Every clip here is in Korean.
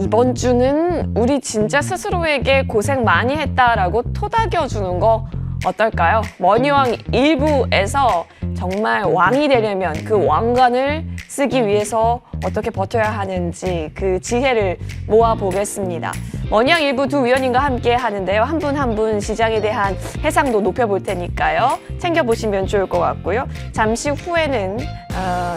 이번 주는 우리 진짜 스스로에게 고생 많이 했다라고 토닥여주는 거 어떨까요? 머니왕 1부에서 정말 왕이 되려면 그 왕관을 쓰기 위해서 어떻게 버텨야 하는지 그 지혜를 모아보겠습니다. 머니왕 1부 두 위원님과 함께 하는데요. 한 분 한 분 시장에 대한 해상도 높여볼 테니까요. 챙겨보시면 좋을 것 같고요. 잠시 후에는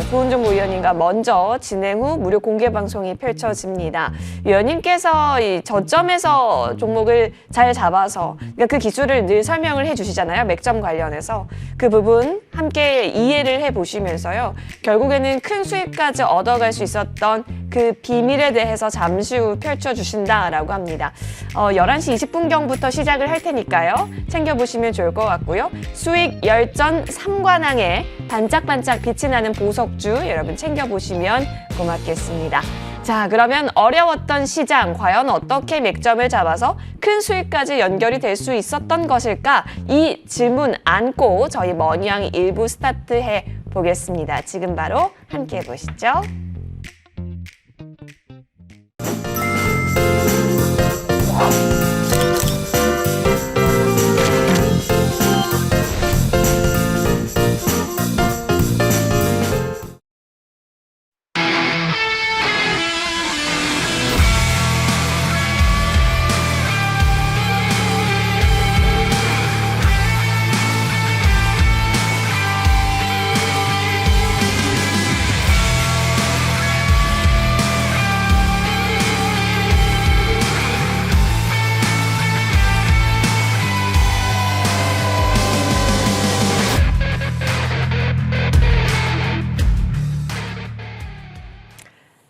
조은정 위원님과 먼저 진행 후 무료 공개 방송이 펼쳐집니다. 위원님께서 이 저점에서 종목을 잘 잡아서 그러니까 그 기술을 늘 설명을 해주시잖아요. 맥점 관련해서 그 부분 함께 이해를 해보시면서요. 결국에는 큰 수익까지 얻어갈 수 있었던 그 비밀에 대해서 잠시 후 펼쳐주신다라고 합니다. 11시 20분경부터 시작을 할 테니까요. 챙겨보시면 좋을 것 같고요. 수익 열전 3관왕에 반짝반짝 빛이 나는 보석주 여러분 챙겨보시면 고맙겠습니다. 자, 그러면 어려웠던 시장 과연 어떻게 맥점을 잡아서 큰 수익까지 연결이 될 수 있었던 것일까? 이 질문 안고 저희 머니왕 1부 스타트해 보겠습니다. 지금 바로 함께 해보시죠.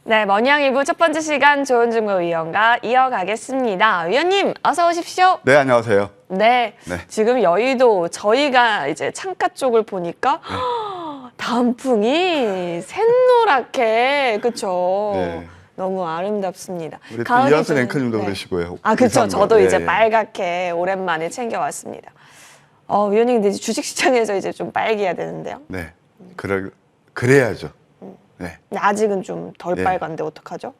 네, 머니왕 1부 첫 번째 시간 조은정 위원과 이어가겠습니다. 위원님, 어서 오십시오. 네, 안녕하세요. 네, 네. 지금 여의도 저희가 이제 창가 쪽을 보니까 단풍이 샛노랗게, 그쵸? 네. 너무 아름답습니다. 우리 또 이한선 좀- 앵커님도 네. 그러시고요. 아, 그쵸. 저도 예, 이제 예. 빨갛게 오랜만에 챙겨왔습니다. 위원님, 근데 이제 주식시장에서 이제 좀 빨개야 되는데요. 네, 그래야죠. 네, 근데 아직은 좀 덜 네. 빨간데 어떡하죠?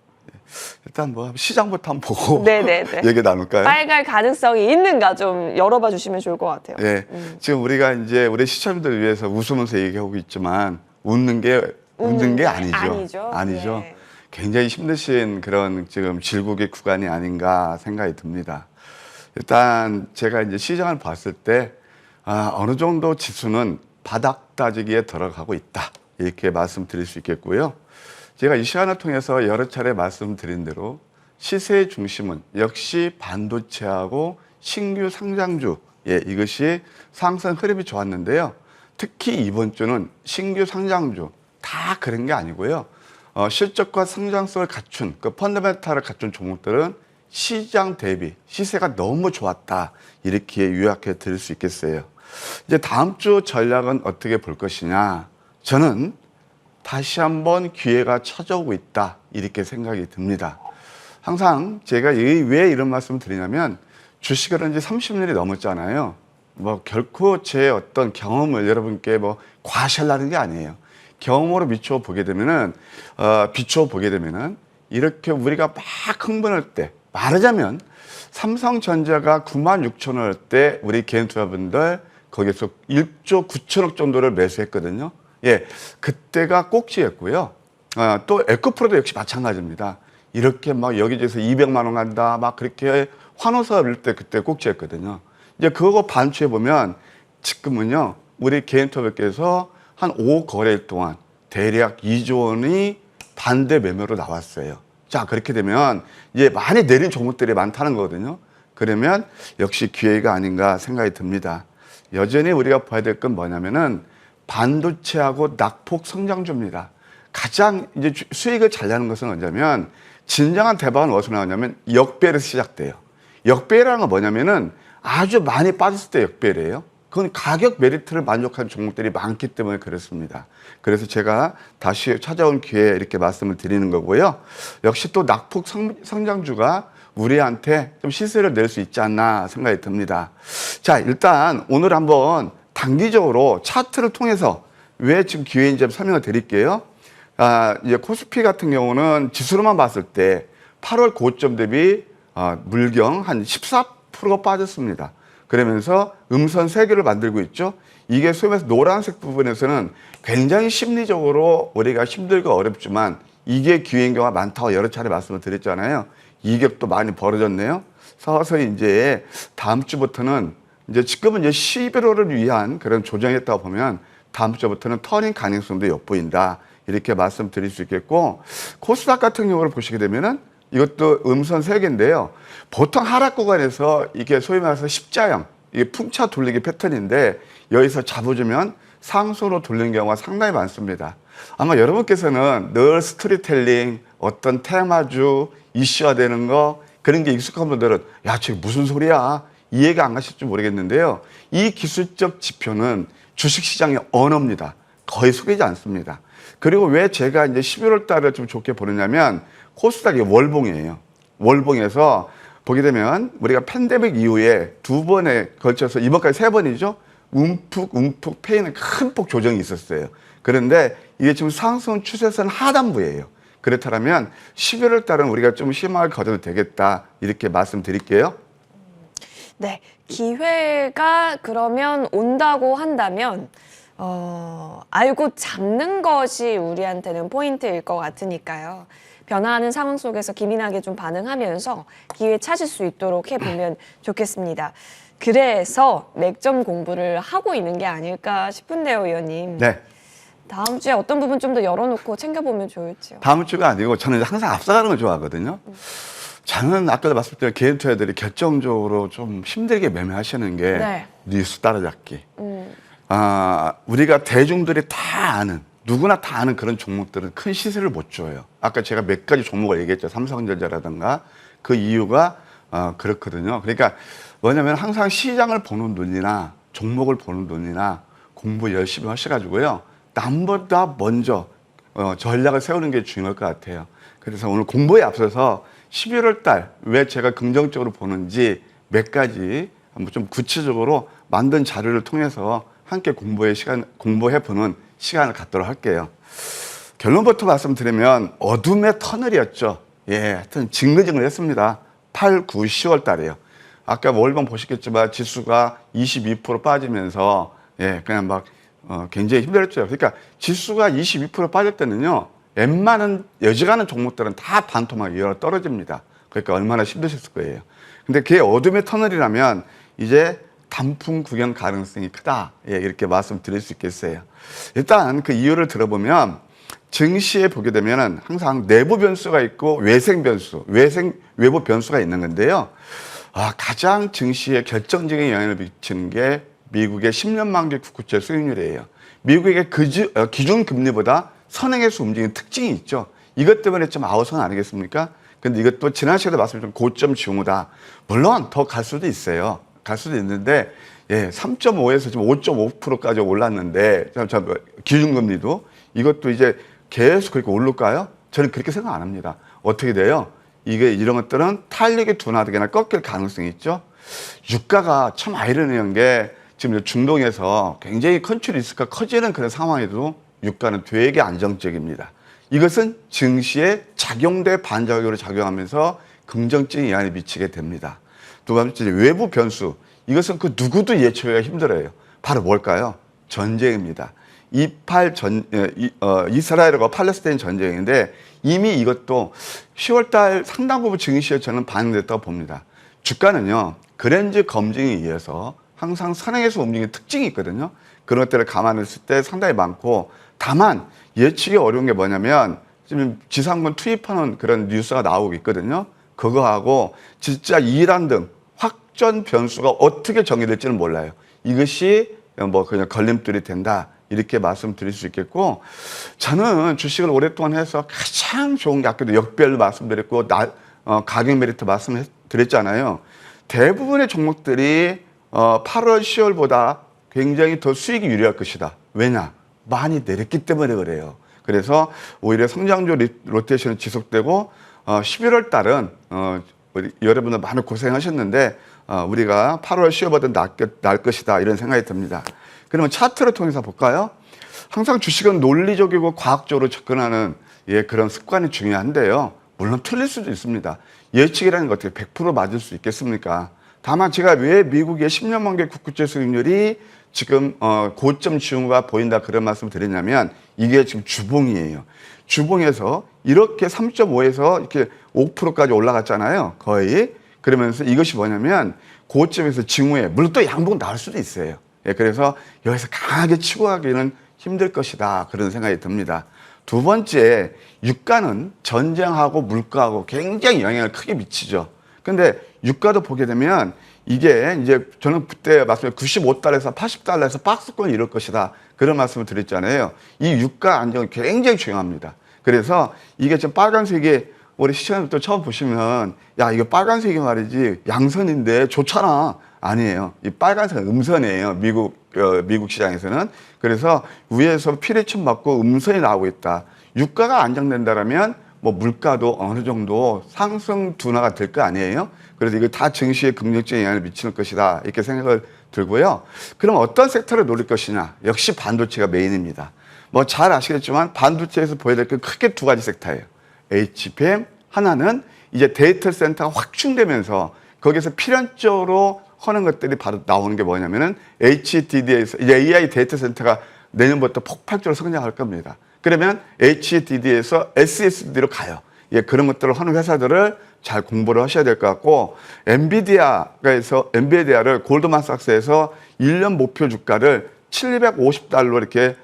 일단 뭐 시장부터 한번 보고 네네네. 얘기 나눌까요? 빨갈 가능성이 있는가 좀 열어봐 주시면 좋을 것 같아요. 예, 지금 우리가 이제 우리 시청자들 위해서 웃으면서 얘기하고 있지만 웃는 게 아니죠. 아니죠. 네. 굉장히 힘드신 그런 지금 질국의 구간이 아닌가 생각이 듭니다. 일단 제가 이제 시장을 봤을 때 어느 정도 지수는 바닥 다지기에 들어가고 있다. 이렇게 말씀드릴 수 있겠고요. 제가 이 시간을 통해서 여러 차례 말씀드린 대로 시세의 중심은 역시 반도체하고 신규 상장주, 이것이 상승 흐름이 좋았는데요. 특히 이번 주는 신규 상장주 다 그런 게 아니고요. 실적과 성장성을 갖춘 그 펀더멘탈을 갖춘 종목들은 시장 대비 시세가 너무 좋았다. 이렇게 요약해 드릴 수 있겠어요. 이제 다음 주 전략은 어떻게 볼 것이냐. 저는 다시 한번 기회가 찾아오고 있다. 이렇게 생각이 듭니다. 항상 제가 왜 이런 말씀을 드리냐면 주식을 한 지 30년이 넘었잖아요. 뭐 결코 제 어떤 경험을 여러분께 뭐 과시하려는 게 아니에요. 경험으로 비춰보게 되면은 이렇게 우리가 막 흥분할 때 말하자면 삼성전자가 96,000원일 때 우리 개인 투자분들 거기서 1조 9천억 정도를 매수했거든요. 예, 그때가 꼭지였고요. 또 에코프로도 역시 마찬가지입니다. 이렇게 막 여기저기서 200만 원 간다, 막 그렇게 환호사 올릴 때 그때 꼭지였거든요. 이제 그거 반추해 보면 지금은요, 우리 개인 투자분께서 한 5거래일 동안 대략 2조 원이 반대 매매로 나왔어요. 자, 그렇게 되면 이제 많이 내린 종목들이 많다는 거거든요. 그러면 역시 기회가 아닌가 생각이 듭니다. 여전히 우리가 봐야 될 건 뭐냐면은 반도체하고 낙폭 성장주입니다. 가장 이제 수익을 잘 내는 것은 언제냐면 진정한 대박은 어디서 나오냐면 역배에서 시작돼요. 역배라는 건 뭐냐면은 아주 많이 빠졌을 때 역배래요. 그건 가격 메리트를 만족하는 종목들이 많기 때문에 그렇습니다. 그래서 제가 다시 찾아온 기회에 이렇게 말씀을 드리는 거고요. 역시 또 낙폭 성장주가 우리한테 좀 시세를 낼 수 있지 않나 생각이 듭니다. 자, 일단 오늘 한번 단기적으로 차트를 통해서 왜 지금 기회인지 설명을 드릴게요. 이제 코스피 같은 경우는 지수로만 봤을 때 8월 고점 대비 물경 한 14%가 빠졌습니다. 그러면서 음선 3개를 만들고 있죠. 이게 소위 말해서 노란색 부분에서는 굉장히 심리적으로 우리가 힘들고 어렵지만 이게 기회인 경우가 많다고 여러 차례 말씀을 드렸잖아요. 이격도 많이 벌어졌네요. 서서히 이제 다음 주부터는 이제 지금은 이제 11월을 위한 그런 조정이었다고 보면 다음 주부터는 터닝 가능성도 엿보인다. 이렇게 말씀드릴 수 있겠고, 코스닥 같은 경우를 보시게 되면은 이것도 음선 3개인데요. 보통 하락 구간에서 이게 소위 말해서 십자형, 이게 풍차 돌리기 패턴인데 여기서 잡아주면 상수로 돌리는 경우가 상당히 많습니다. 아마 여러분께서는 늘 스토리텔링, 어떤 테마주, 이슈화되는 거 그런 게 익숙한 분들은 야, 저게 무슨 소리야? 이해가 안 가실지 모르겠는데요. 이 기술적 지표는 주식시장의 언어입니다. 거의 속이지 않습니다. 그리고 왜 제가 이제 11월 달을 좀 좋게 보느냐면 코스닥이 월봉이에요. 월봉에서 보게 되면 우리가 팬데믹 이후에 2번에 걸쳐서 이번까지 3번이죠. 움푹 패이는 큰 폭 조정이 있었어요. 그런데 이게 지금 상승 추세선 하단부예요. 그렇다면 11월 달은 우리가 좀 심하게 가져도 되겠다. 이렇게 말씀드릴게요. 네, 기회가 그러면 온다고 한다면 알고 잡는 것이 우리한테는 포인트일 것 같으니까요. 변화하는 상황 속에서 기민하게 좀 반응하면서 기회 찾을 수 있도록 해보면 좋겠습니다. 그래서 맥점 공부를 하고 있는 게 아닐까 싶은데요, 의원님. 네. 다음 주에 어떤 부분 좀 더 열어놓고 챙겨보면 좋을지요. 다음 주가 아니고 저는 항상 앞서가는 걸 좋아하거든요. 저는 아까도 말씀드린 개인 투자들이 결정적으로 좀 힘들게 매매하시는 게 네. 뉴스 따라잡기. 우리가 대중들이 다 아는, 누구나 다 아는 그런 종목들은 큰 시세를 못 줘요. 아까 제가 몇 가지 종목을 얘기했죠. 삼성전자라든가. 그 이유가 그렇거든요. 그러니까 뭐냐면 항상 시장을 보는 눈이나 종목을 보는 눈이나 공부 열심히 하셔가지고요. 남보다 먼저 전략을 세우는 게 중요할 것 같아요. 그래서 오늘 공부에 앞서서 11월 달 왜 제가 긍정적으로 보는지 몇 가지 한번 좀 구체적으로 만든 자료를 통해서 함께 공부해보는 시간을 갖도록 할게요. 결론부터 말씀드리면 어둠의 터널이었죠. 예, 하여튼 징글징글했습니다. 8, 9, 10월 달이에요. 아까 월봉 보시겠지만 지수가 22% 빠지면서 예, 그냥 막 굉장히 힘들었죠. 그러니까 지수가 22% 빠질 때는요. 웬만한 여지가는 종목들은 다 반토막 이어 떨어집니다. 그러니까 얼마나 힘드셨을 거예요. 근데 그게 어둠의 터널이라면 이제 단풍 구경 가능성이 크다. 예, 이렇게 말씀드릴 수 있겠어요. 일단 그 이유를 들어보면 증시에 보게 되면은 항상 내부 변수가 있고 외부 변수가 있는 건데요. 가장 증시에 결정적인 영향을 미치는 게 미국의 10년 만기 국채 수익률이에요. 미국의 기준 금리보다 선행해서 움직이는 특징이 있죠. 이것 때문에 좀 아우성 아니겠습니까? 근데 이것도 지난 시간에 말씀드린 고점 징후다. 물론 더 갈 수도 있어요. 갈 수도 있는데, 예, 3.5에서 지금 5.5%까지 올랐는데, 기준금리도 이것도 이제 계속 그렇게 오를까요? 저는 그렇게 생각 안 합니다. 어떻게 돼요? 이런 것들은 탄력이 둔화되거나 꺾일 가능성이 있죠. 유가가 참 아이러니한 게 지금 중동에서 굉장히 컨트리 리스크가 커지는 그런 상황에도 유가는 되게 안정적입니다. 이것은 증시에 작용대 반작용으로 작용하면서 긍정적인 영향을 미치게 됩니다. 두 번째, 외부 변수. 이것은 그 누구도 예측하기가 힘들어요. 바로 뭘까요? 전쟁입니다. 이스라엘과 팔레스타인 전쟁인데 이미 이것도 10월달 상당 부분 증시에 저는 반영됐다고 봅니다. 주가는요, 그랜저 검증에 의해서 항상 선행해서 움직이는 특징이 있거든요. 그런 것들을 감안했을 때 상당히 많고, 다만 예측이 어려운 게 뭐냐면 지금 지상군 투입하는 그런 뉴스가 나오고 있거든요. 그거하고 진짜 이란 등 확전 변수가 어떻게 정의될지는 몰라요. 이것이 뭐 그냥 걸림돌이 된다. 이렇게 말씀드릴 수 있겠고, 저는 주식을 오랫동안 해서 가장 좋은 게 아까도 역별로 말씀드렸고, 가격 메리트 말씀드렸잖아요. 대부분의 종목들이 8월, 10월보다 굉장히 더 수익이 유리할 것이다. 왜냐? 많이 내렸기 때문에 그래요. 그래서 오히려 성장주 로테이션이 지속되고 11월 달은 여러분들 많이 고생하셨는데 우리가 8월, 10월보다 날 것이다. 이런 생각이 듭니다. 그러면 차트를 통해서 볼까요? 항상 주식은 논리적이고 과학적으로 접근하는 그런 습관이 중요한데요. 물론 틀릴 수도 있습니다. 예측이라는 게 어떻게 100% 맞을 수 있겠습니까? 다만 제가 왜 미국의 10년 만기 국채 수익률이 지금 고점 징후가 보인다 그런 말씀을 드리냐면 이게 지금 주봉이에요. 주봉에서 이렇게 3.5에서 이렇게 5%까지 올라갔잖아요. 거의. 그러면서 이것이 뭐냐면 고점에서 징후에 물론 또 양봉 나올 수도 있어요. 예, 그래서 여기서 강하게 치고 가기는 힘들 것이다 그런 생각이 듭니다. 두 번째, 유가는 전쟁하고 물가하고 굉장히 영향을 크게 미치죠. 근데 유가도 보게 되면 이게 이제 저는 그때 말씀드린 95달러에서 80달러에서 박스권이 이럴 것이다 그런 말씀을 드렸잖아요. 이 유가 안정은 굉장히 중요합니다. 그래서 이게 지금 빨간색이 우리 시청자분들 처음 보시면 야 이거 빨간색이 말이지 양선인데 좋잖아. 아니에요. 이 빨간색은 음선이에요. 미국 시장에서는. 그래서 위에서 피레침 맞고 음선이 나오고 있다. 유가가 안정된다라면 뭐 물가도 어느 정도 상승 둔화가 될 거 아니에요. 그래서 이거 다 증시에 긍정적인 영향을 미치는 것이다. 이렇게 생각을 들고요. 그럼 어떤 섹터를 노릴 것이냐? 역시 반도체가 메인입니다. 뭐 잘 아시겠지만 반도체에서 보여야 될 게 크게 두 가지 섹터예요. HBM 하나는 이제 데이터 센터가 확충되면서 거기서 필연적으로 하는 것들이 바로 나오는 게 뭐냐면은 HDD에서 이제 AI 데이터 센터가 내년부터 폭발적으로 성장할 겁니다. 그러면 HDD에서 SSD로 가요. 예, 그런 것들을 하는 회사들을 잘 공부를 하셔야 될 것 같고 엔비디아를 골드만삭스에서 1년 목표 주가를 750달러 이렇게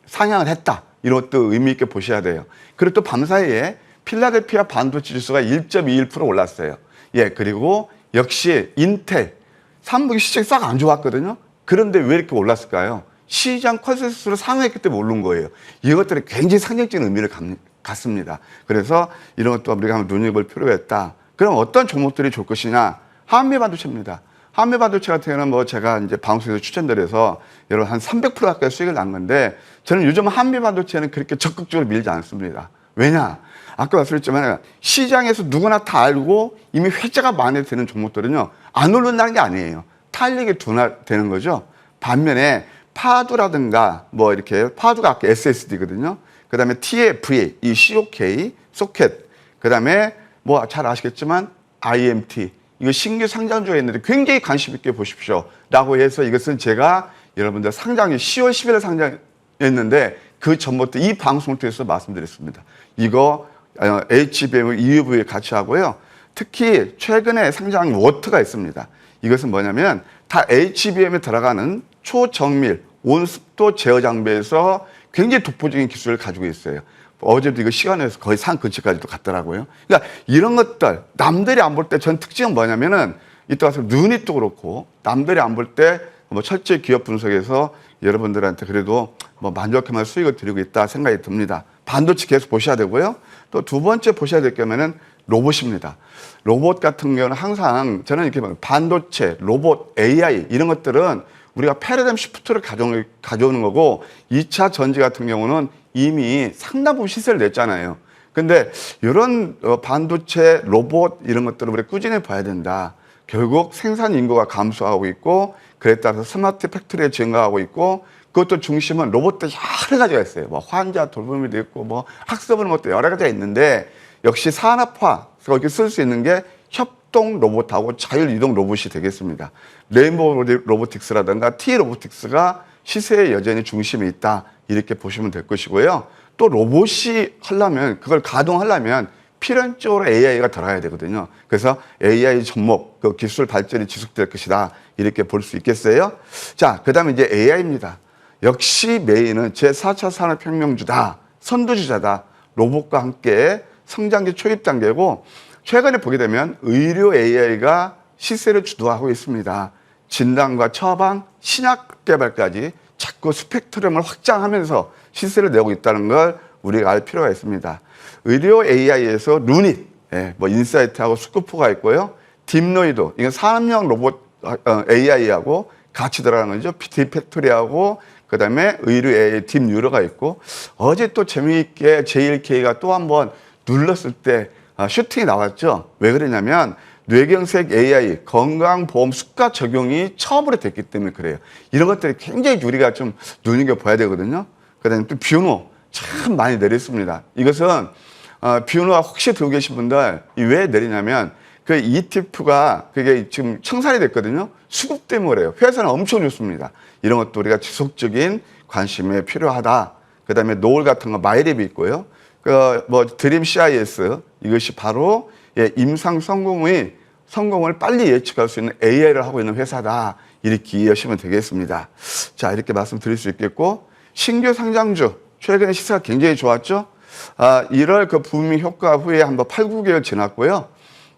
상향을 했다. 이런 것도 의미 있게 보셔야 돼요. 그리고 또 밤사이에 필라델피아 반도체 지수가 1.21% 올랐어요. 예, 그리고 역시 인텔 3분기 시장이 싹 안 좋았거든요. 그런데 왜 이렇게 올랐을까요? 시장 컨센서스를 상회했기 때문에 오른 거예요. 이것들이 굉장히 상징적인 의미를 갖습니다. 그래서 이런 것도 우리가 한번 눈여겨볼 필요가 있다. 그럼 어떤 종목들이 좋을 것이냐? 한미반도체입니다. 한미반도체 같은 경우는 뭐 제가 이제 방송에서 추천드려서 여러분 한 300% 가까이 수익을 난 건데 저는 요즘 한미반도체는 그렇게 적극적으로 밀지 않습니다. 왜냐? 아까 말씀드렸지만 시장에서 누구나 다 알고 이미 회자가 많이 되는 종목들은요 안 오른다는 게 아니에요. 탄력이 둔화되는 거죠. 반면에 파두라든가 뭐 이렇게 파두가 아까 SSD거든요. 그다음에 TFA, 이 COK, 소켓, 그다음에 뭐 잘 아시겠지만 IMT 이거 신규 상장주가 있는데 굉장히 관심 있게 보십시오.라고 해서 이것은 제가 여러분들 상장이 10월 10일에 상장했는데 그 전부터 이 방송을 통해서 말씀드렸습니다. 이거 HBM을 EUV에 같이 하고요. 특히 최근에 상장 워트가 있습니다. 이것은 뭐냐면 다 HBM에 들어가는 초정밀 온습도 제어 장비에서 굉장히 독보적인 기술을 가지고 있어요. 어제도 이거 시간에서 거의 산 근처까지도 갔더라고요. 그러니까 이런 것들 남들이 안 볼 때 전 특징은 뭐냐면은 이따 와서 눈이 또 그렇고 남들이 안 볼 때 뭐 철저히 기업 분석해서 여러분들한테 그래도 뭐 만족할 수익을 드리고 있다 생각이 듭니다. 반도체 계속 보셔야 되고요. 또 두 번째 보셔야 될 경우에는 로봇입니다. 로봇 같은 경우는 항상 저는 이렇게 반도체, 로봇, AI 이런 것들은 우리가 패러다임 시프트를 가져오는 거고 2차 전지 같은 경우는 이미 상당 부분 시세를 냈잖아요. 근데 이런 반도체, 로봇 이런 것들을 우리가 꾸준히 봐야 된다. 결국 생산 인구가 감소하고 있고 그에 따라서 스마트 팩토리가 증가하고 있고 그것도 중심은 로봇들이 여러 가지가 있어요. 뭐 환자 돌봄이도 있고 뭐 학습하는 것도 여러 가지가 있는데 역시 산업화 거기 쓸 수 있는 게 협동 로봇하고 자율이동 로봇이 되겠습니다. 레인보우 로보틱스라든가 T 로보틱스가 시세에 여전히 중심에 있다. 이렇게 보시면 될 것이고요. 또 로봇이 하려면 그걸 가동하려면 필연적으로 AI가 들어가야 되거든요. 그래서 AI 접목, 그 기술 발전이 지속될 것이다. 이렇게 볼 수 있겠어요. 자, 그 다음에 이제 AI입니다. 역시 메인은 제4차 산업혁명주다. 선두주자다. 로봇과 함께 성장기 초입 단계고 최근에 보게 되면 의료 AI가 시세를 주도하고 있습니다. 진단과 처방, 신약 개발까지 자꾸 스펙트럼을 확장하면서 시세를 내고 있다는 걸 우리가 알 필요가 있습니다. 의료 AI에서 루닛, 뭐 인사이트하고 스쿠프가 있고요. 딥노이도, 이건 산업용 로봇 AI하고 같이 들어가는 거죠. 딥팩토리하고 그다음에 의료 AI 딥뉴러가 있고 어제 또 재미있게 JLK가 또 한번 눌렀을 때 슈팅이 나왔죠. 왜 그러냐면 뇌경색 AI 건강보험 수가 적용이 처음으로 됐기 때문에 그래요. 이런 것들이 굉장히 우리가 좀 눈여겨봐야 되거든요. 그다음에 또 비오노 참 많이 내렸습니다. 이것은 비오누가 혹시 들고 계신 분들 왜 내리냐면 그 ETF가 그게 지금 청산이 됐거든요. 수급 때문에 그래요. 회사는 엄청 좋습니다. 이런 것도 우리가 지속적인 관심이 필요하다. 그다음에 노을 같은 거 마이랩이 있고요. 그 뭐 드림 CIS 이것이 바로 임상 성공을 빨리 예측할 수 있는 AI를 하고 있는 회사다. 이렇게 이해하시면 되겠습니다. 자, 이렇게 말씀드릴 수 있겠고 신규 상장주 최근에 시세가 굉장히 좋았죠. 1월 그 부미 효과 후에 한번 8, 9개월 지났고요.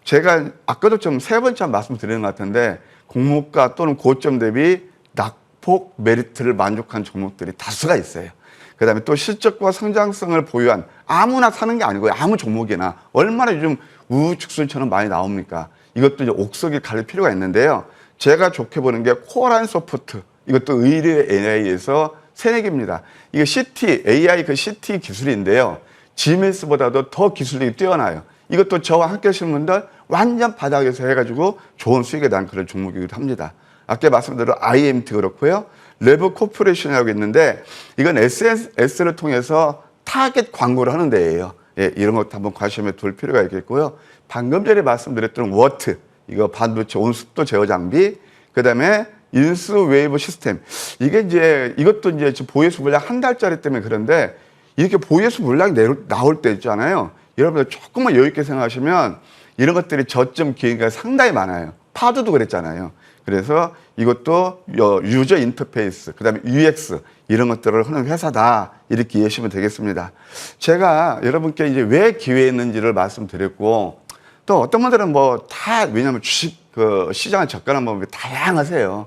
제가 아까도 좀 세 번째 말씀드리는 것 같은데 공모가 또는 고점 대비 낙폭 메리트를 만족한 종목들이 다수가 있어요. 그다음에 또 실적과 성장성을 보유한 아무나 사는 게 아니고요. 아무 종목이나 얼마나 요즘 우후죽순처럼 많이 나옵니까? 이것도 이제 옥석에 가릴 필요가 있는데요. 제가 좋게 보는 게 코어라인 소프트. 이것도 의뢰 AI에서 새내기입니다. 이게 CT, AI 그 CT 기술인데요. GMS보다도 더 기술력이 뛰어나요. 이것도 저와 함께 하시는 분들 완전 바닥에서 해가지고 좋은 수익에 난 그런 종목이기도 합니다. 아까 말씀드린 IMT 그렇고요. 레브 코퍼레이션이라고 있는데 이건 SNS를 통해서 타겟 광고를 하는 데예요. 예, 이런 것도 한번 관심에 둘 필요가 있겠고요. 방금 전에 말씀드렸던 워트, 이거 반도체 온습도 제어 장비, 그다음에 인스 웨이브 시스템. 이것도 이제 보유수 물량 한 달짜리 때문에 그런데 이렇게 보유수 물량이 나올 때 있잖아요. 여러분들 조금만 여유 있게 생각하시면 이런 것들이 저점 기회가 상당히 많아요. 파도도 그랬잖아요. 그래서 이것도 유저 인터페이스, 그다음에 UX 이런 것들을 하는 회사다. 이렇게 이해하시면 되겠습니다. 제가 여러분께 이제 왜 기회했는지를 말씀드렸고 또 어떤 분들은 뭐 다 왜냐하면 주식 그 시장을 접근하는 방법이 다양하세요.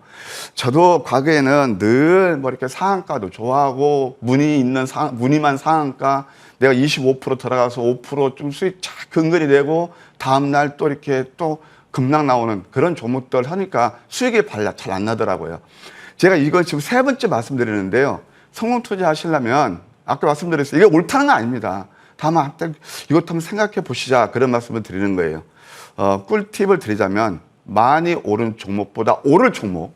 저도 과거에는 늘 뭐 이렇게 상한가도 좋아하고 무늬만 상한가 내가 25% 들어가서 5% 수익 착 근근히 내고 다음날 또 이렇게 또 급락 나오는 그런 종목들 하니까 수익이 잘 안 나더라고요. 제가 이걸 지금 세 번째 말씀드리는데요. 성공 투자하시려면 아까 말씀드렸어요. 이게 옳다는 건 아닙니다. 다만 이것도 한번 생각해 보시자 그런 말씀을 드리는 거예요. 꿀팁을 드리자면 많이 오른 종목보다 오를 종목,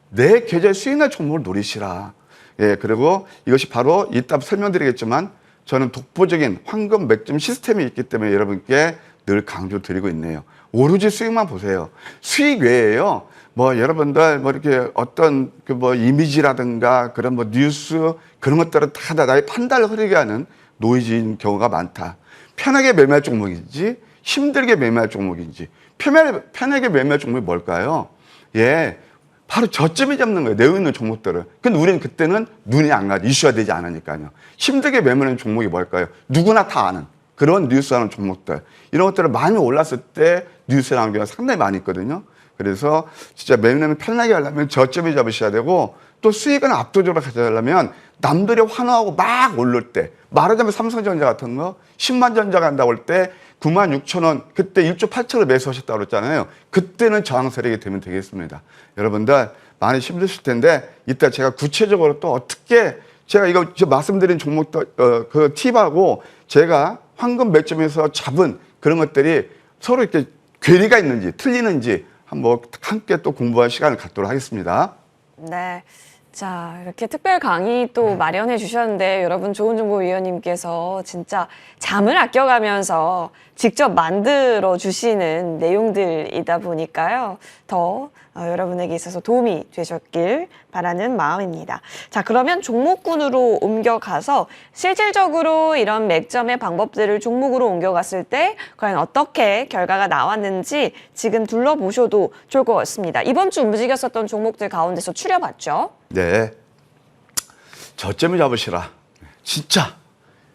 내 계좌에 수익 날 종목을 노리시라. 예, 그리고 이것이 바로 이따 설명드리겠지만 저는 독보적인 황금 맥점 시스템이 있기 때문에 여러분께 늘 강조드리고 있네요. 오로지 수익만 보세요. 수익 외에요. 뭐 여러분들 뭐 이렇게 어떤 그 뭐 이미지라든가 그런 뭐 뉴스 그런 것들은 다 나의 판단을 흐리게 하는 노이즈인 경우가 많다. 편하게 매매할 종목인지 힘들게 매매할 종목인지 편하게 매매할 종목이 뭘까요? 예, 바로 저점이 잡는 거예요. 내어 있는 종목들을. 근데 우리는 그때는 눈이 안 가죠. 이슈가 되지 않으니까요. 힘들게 매매하는 종목이 뭘까요? 누구나 다 아는 그런 뉴스하는 종목들. 이런 것들을 많이 올랐을 때 뉴스에 나오는 경우가 상당히 많이 있거든요. 그래서 진짜 매매는 편하게 하려면 저점이 잡으셔야 되고 또 수익은 압도적으로 가져가려면 남들이 환호하고 막 오를 때 말하자면 삼성전자 같은 거 10만 전자 간다고 할 때 96,000원 그때 1조 8천을 매수하셨다고 그랬잖아요. 그때는 저항 세력이 되면 되겠습니다. 여러분들 많이 힘드실 텐데 이따 제가 구체적으로 또 어떻게 제가 이거 말씀드린 종목도 그 팁하고 제가 황금 맥점에서 잡은 그런 것들이 서로 이렇게 괴리가 있는지 틀리는지 한번 함께 또 공부할 시간을 갖도록 하겠습니다. 네. 자, 이렇게 특별 강의 또 마련해 주셨는데 여러분 좋은정보위원님께서 진짜 잠을 아껴가면서 직접 만들어 주시는 내용들이다 보니까요. 더 여러분에게 있어서 도움이 되셨길 바라는 마음입니다. 자, 그러면 종목군으로 옮겨가서 실질적으로 이런 맥점의 방법들을 종목으로 옮겨갔을 때 과연 어떻게 결과가 나왔는지 지금 둘러보셔도 좋을 것 같습니다. 이번 주 움직였었던 종목들 가운데서 추려봤죠. 네. 저점을 잡으시라. 진짜.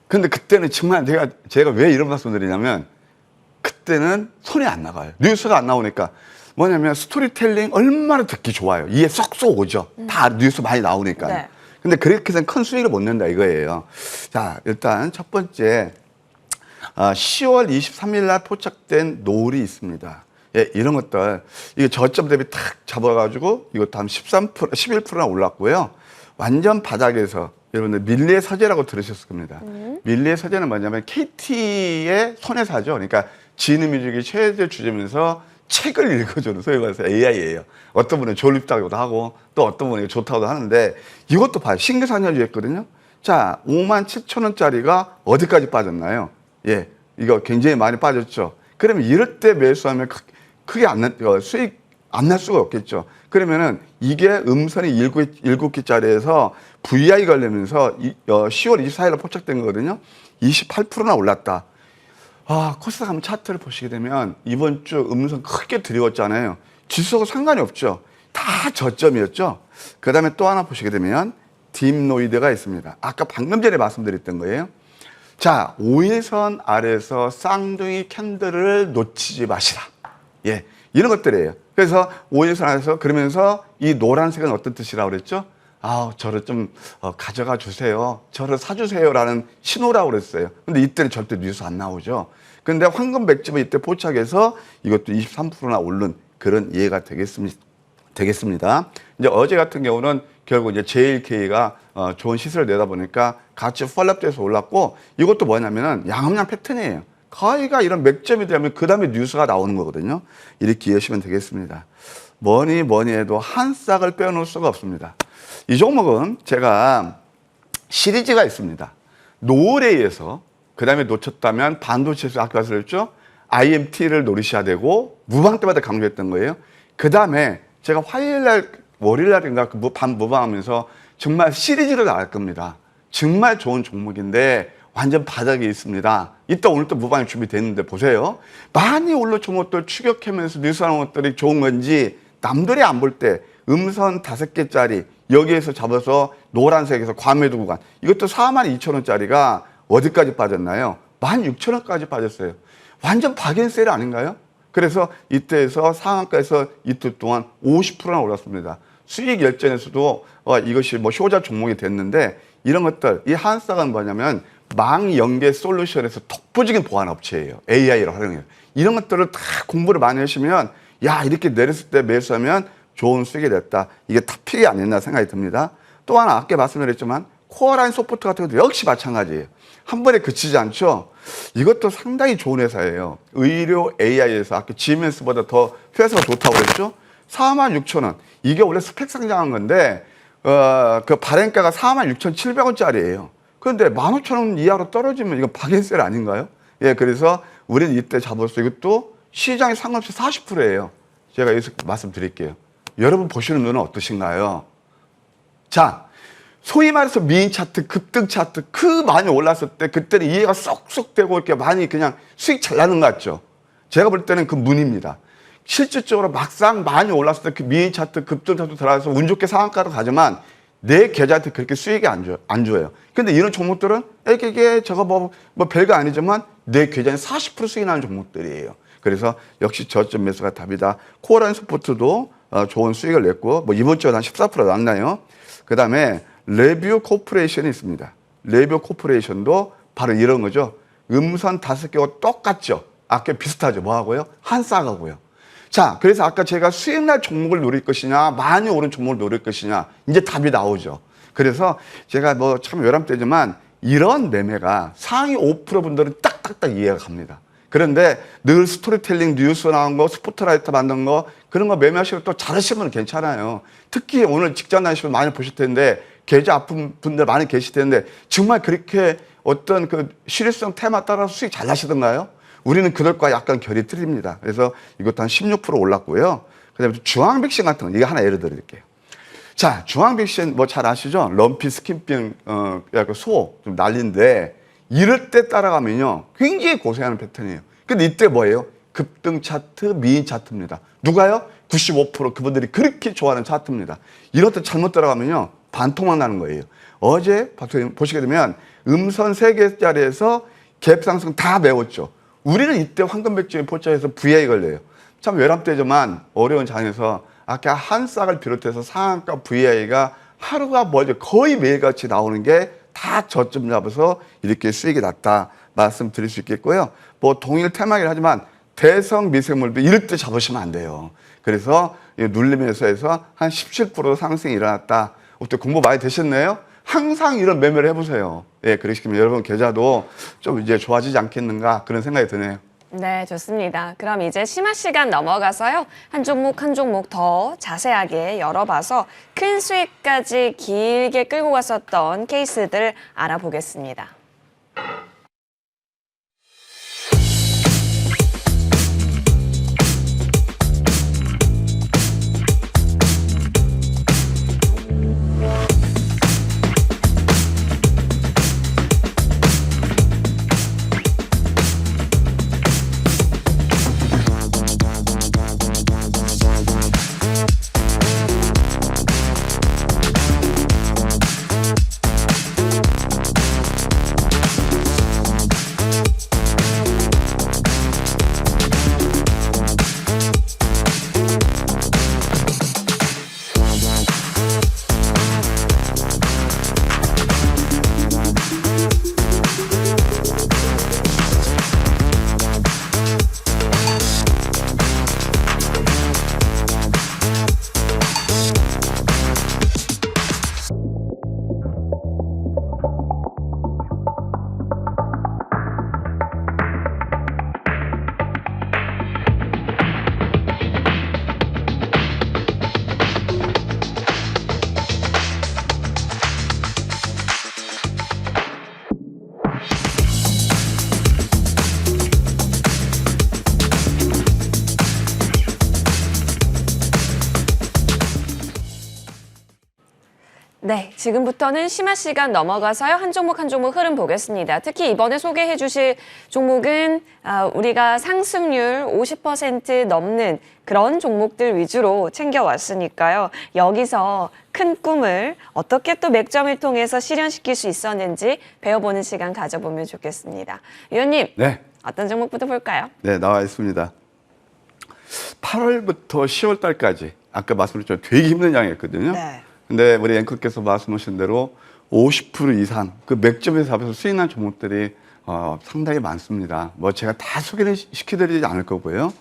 근데 그때는 정말 제가 왜 이런 말씀 드리냐면 그때는 손이 안 나가요. 뉴스가 안 나오니까. 뭐냐면 스토리텔링 얼마나 듣기 좋아요. 이해 쏙쏙 오죠. 다 뉴스 많이 나오니까. 네. 근데 그렇게 해서는 큰 수익을 못 낸다 이거예요. 자, 일단 첫 번째 10월 23일 날 포착된 노을이 있습니다. 예, 이런 것들 이게 저점 대비 탁 잡아가지고 이것도 한 13%, 11%나 올랐고요. 완전 바닥에서 여러분들 밀리의 서재라고 들으셨을 겁니다. 밀리의 서재는 뭐냐면 KT의 손해사죠. 그러니까 지능뮤직이 최대 주제면서 책을 읽어주는 소위 말해서 AI예요. 어떤 분은 졸립다고도 하고 또 어떤 분은 좋다고도 하는데 이것도 봐요. 신규 상여주였거든요. 자, 57,000원짜리가 어디까지 빠졌나요? 예, 이거 굉장히 많이 빠졌죠. 그러면 이럴 때 매수하면 크게 수익 안 날 수가 없겠죠. 그러면은 이게 음선이 7개짜리에서 VI 걸리면서 10월 24일에 포착된 거거든요. 28%나 올랐다. 코스닥 한번 차트를 보시게 되면 이번 주 음선 크게 들이웠잖아요. 지수하고 상관이 없죠. 다 저점이었죠. 그 다음에 또 하나 보시게 되면 딥노이드가 있습니다. 아까 방금 전에 말씀드렸던 거예요. 자, 5일선 아래에서 쌍둥이 캔들을 놓치지 마시라. 예, 이런 것들이에요. 그래서 5일선 아래에서 그러면서 이 노란색은 어떤 뜻이라고 그랬죠? 저를 좀 가져가 주세요. 저를 사주세요라는 신호라고 그랬어요. 근데 이때는 절대 뉴스 안 나오죠. 근데 황금 백집은 이때 포착해서 이것도 23%나 오른 그런 이해가 되겠습니다. 이제 어제 같은 경우는 결국 이제 JLK가 좋은 시세를 내다 보니까 같이 펄랍돼서 올랐고, 이것도 뭐냐면은 양음양 패턴이에요. 거의가 이런 맥점이 되면 그 다음에 뉴스가 나오는 거거든요. 이렇게 이해하시면 되겠습니다. 뭐니 해도 한 싹을 빼놓을 수가 없습니다. 이 종목은 제가 시리즈가 있습니다. 노을에서 그 다음에 놓쳤다면 반도체에서 아까 말씀드렸죠. IMT를 노리셔야 되고 무방 때마다 강조했던 거예요. 그 다음에 제가 화요일날 월요일날인가 무방하면서 정말 시리즈를 나갈 겁니다. 정말 좋은 종목인데 완전 바닥에 있습니다. 이따 오늘 또 무방이 준비됐는데 보세요. 많이 올라 종목들 추격하면서 뉴스하는 것들이 좋은 건지 남들이 안 볼 때 음선 5개짜리 여기에서 잡아서 노란색에서 과매도 구간, 이것도 42,000원짜리가 어디까지 빠졌나요? 16,000원까지 빠졌어요. 완전 박앤셀 아닌가요? 그래서 이때에서 상한가에서 이틀 동안 50%나 올랐습니다. 수익 열전에서도 이것이 뭐 효자 종목이 됐는데, 이런 것들, 이 한쌍은 뭐냐면 망연계 솔루션에서 독보적인 보안 업체예요. AI를 활용해요. 이런 것들을 다 공부를 많이 하시면 이렇게 내렸을 때 매수하면 좋은 수익이 됐다. 이게 탑픽이 아니었나 생각이 듭니다. 또 하나 아까 말씀드렸지만 코어라인 소프트 같은 것도 역시 마찬가지예요. 한 번에 그치지 않죠. 이것도 상당히 좋은 회사예요. 의료 AI에서 아까 GMS보다 더 회사가 좋다고 그랬죠. 46,000원. 이게 원래 스펙 상장한 건데 그 발행가가 46,700원짜리예요. 그런데 15,000원 이하로 떨어지면 이건 박앤셀 아닌가요? 예, 그래서 우리는 이때 잡았어. 이것도 시장에 상관없이 40%예요. 제가 여기서 말씀드릴게요. 여러분 보시는 눈은 어떠신가요? 자, 소위 말해서 미인 차트, 급등 차트, 많이 올랐을 때 그때는 이해가 쏙쏙 되고 이렇게 많이 그냥 수익 잘 나는 것 같죠? 제가 볼 때는 그 문입니다. 실질적으로 막상 많이 올랐을 때 그 미인 차트, 급등 차트 들어가서 운 좋게 상한가로 가지만 내 계좌한테 그렇게 수익이 안 줘요. 근데 이런 종목들은 이게 저거 뭐 별거 아니지만 내 계좌에 40% 수익이 나는 종목들이에요. 그래서 역시 저점 매수가 답이다. 코어라인 소프트도 좋은 수익을 냈고, 뭐 이번 주에 한 14% 났나요? 그 다음에 레뷰 코퍼레이션이 있습니다. 레뷰 코퍼레이션도 바로 이런 거죠. 음선 5개가 똑같죠. 아까 비슷하죠. 뭐 하고요? 한쌍하고요. 자, 그래서 아까 제가 수익날 종목을 노릴 것이냐, 많이 오른 종목을 노릴 것이냐, 이제 답이 나오죠. 그래서 제가 뭐 참 외람되지만 이런 매매가 상위 5% 분들은 딱딱딱 이해가 갑니다. 그런데 늘 스토리텔링 뉴스 나온 거, 스포트라이트 만든 거, 그런 거 매매하시고 또 잘하시면 괜찮아요. 특히 오늘 직장 다니시면 많이 보실 텐데, 계좌 아픈 분들 많이 계실 텐데, 정말 그렇게 어떤 그 실효성 테마 따라서 수익 잘 나시던가요? 우리는 그들과 약간 결이 틀립니다. 그래서 이것도 한 16% 올랐고요. 그 다음에 중앙백신 같은 거, 이거 하나 예를 드릴게요. 자, 중앙백신 뭐 잘 아시죠? 럼피 스킨병, 약간 소, 좀 난리인데, 이럴 때 따라가면요, 굉장히 고생하는 패턴이에요. 근데 이때 뭐예요? 급등 차트, 미인 차트입니다. 누가요? 95% 그분들이 그렇게 좋아하는 차트입니다. 이럴 때 잘못 따라가면요, 반토막 나는 거예요. 어제 보시게 되면 음선 3개짜리에서 갭 상승 다 메웠죠. 우리는 이때 황금백점에 포착해서 VI 걸려요. 참 외람되지만 어려운 장에서 아까 한 싹을 비롯해서 상한가 VI가 하루가 멀죠. 거의 매일같이 나오는 게 다 저점 잡아서 이렇게 수익이 났다 말씀드릴 수 있겠고요. 뭐 동일 테마긴 하지만 대성 미세물도 이럴 때 잡으시면 안 돼요. 그래서 눌리면서 해서 한 17% 상승이 일어났다. 어때, 공부 많이 되셨네요? 항상 이런 매매를 해보세요. 예, 그러시면 여러분 계좌도 좀 이제 좋아지지 않겠는가 그런 생각이 드네요. 네, 좋습니다. 그럼 이제 심화 시간 넘어가서요. 한 종목 한 종목 더 자세하게 열어봐서 큰 수익까지 길게 끌고 갔었던 케이스들 알아보겠습니다. 지금부터는 심화 시간 넘어가서요. 한 종목 한 종목 흐름 보겠습니다. 특히 이번에 소개해 주실 종목은 우리가 상승률 50% 넘는 그런 종목들 위주로 챙겨왔으니까요. 여기서 큰 꿈을 어떻게 또 맥점을 통해서 실현시킬 수 있었는지 배워보는 시간 가져보면 좋겠습니다. 위원님, 네. 어떤 종목부터 볼까요? 네, 나와 있습니다. 8월부터 10월 달까지 아까 말씀드렸죠. 되게 힘든 양이었거든요. 네. 근데 우리 앵커께서 말씀하신 대로 50% 이상 그 맥점에서 잡아서 수익난 종목들이 상당히 많습니다. 뭐 제가 다 소개를 시켜드리지 않을 거고요.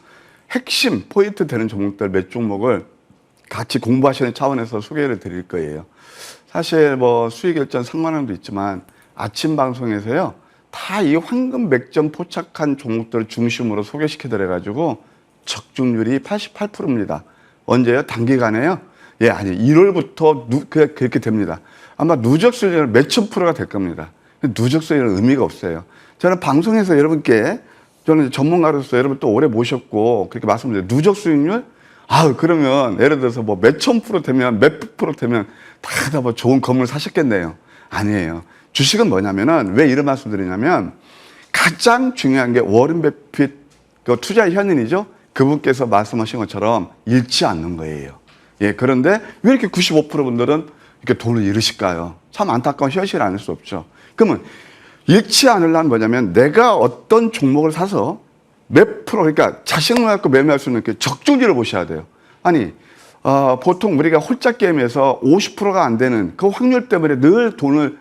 핵심 포인트 되는 종목들 몇 종목을 같이 공부하시는 차원에서 소개를 드릴 거예요. 사실 뭐 수익 결정 상관함도 있지만 아침 방송에서요. 다 이 황금 맥점 포착한 종목들을 중심으로 소개시켜드려가지고 적중률이 88%입니다. 언제요? 단기간에요? 예, 아니 1월부터 그렇게 됩니다. 아마 누적 수익률 몇천 프로가 될 겁니다. 누적 수익률은 의미가 없어요. 저는 방송에서 여러분께 저는 전문가로서 여러분 또 오래 모셨고 그렇게 말씀드려요. 누적 수익률? 그러면 예를 들어서 뭐 몇천 프로 되면 몇 프로 되면 다 뭐 좋은 건물 사셨겠네요. 아니에요. 주식은 뭐냐면은 왜 이런 말씀 드리냐면 가장 중요한 게 워런 버핏 그 투자의 현인이죠. 그분께서 말씀하신 것처럼 잃지 않는 거예요. 예, 그런데 왜 이렇게 95% 분들은 이렇게 돈을 잃으실까요? 참 안타까운 현실을 아닐 수 없죠. 그러면 잃지 않으려면 뭐냐면 내가 어떤 종목을 사서 몇 프로, 그러니까 자신을 갖고 매매할 수 있는 그 적중률을 보셔야 돼요. 아니, 보통 우리가 홀짝 게임에서 50%가 안 되는 그 확률 때문에 늘 돈을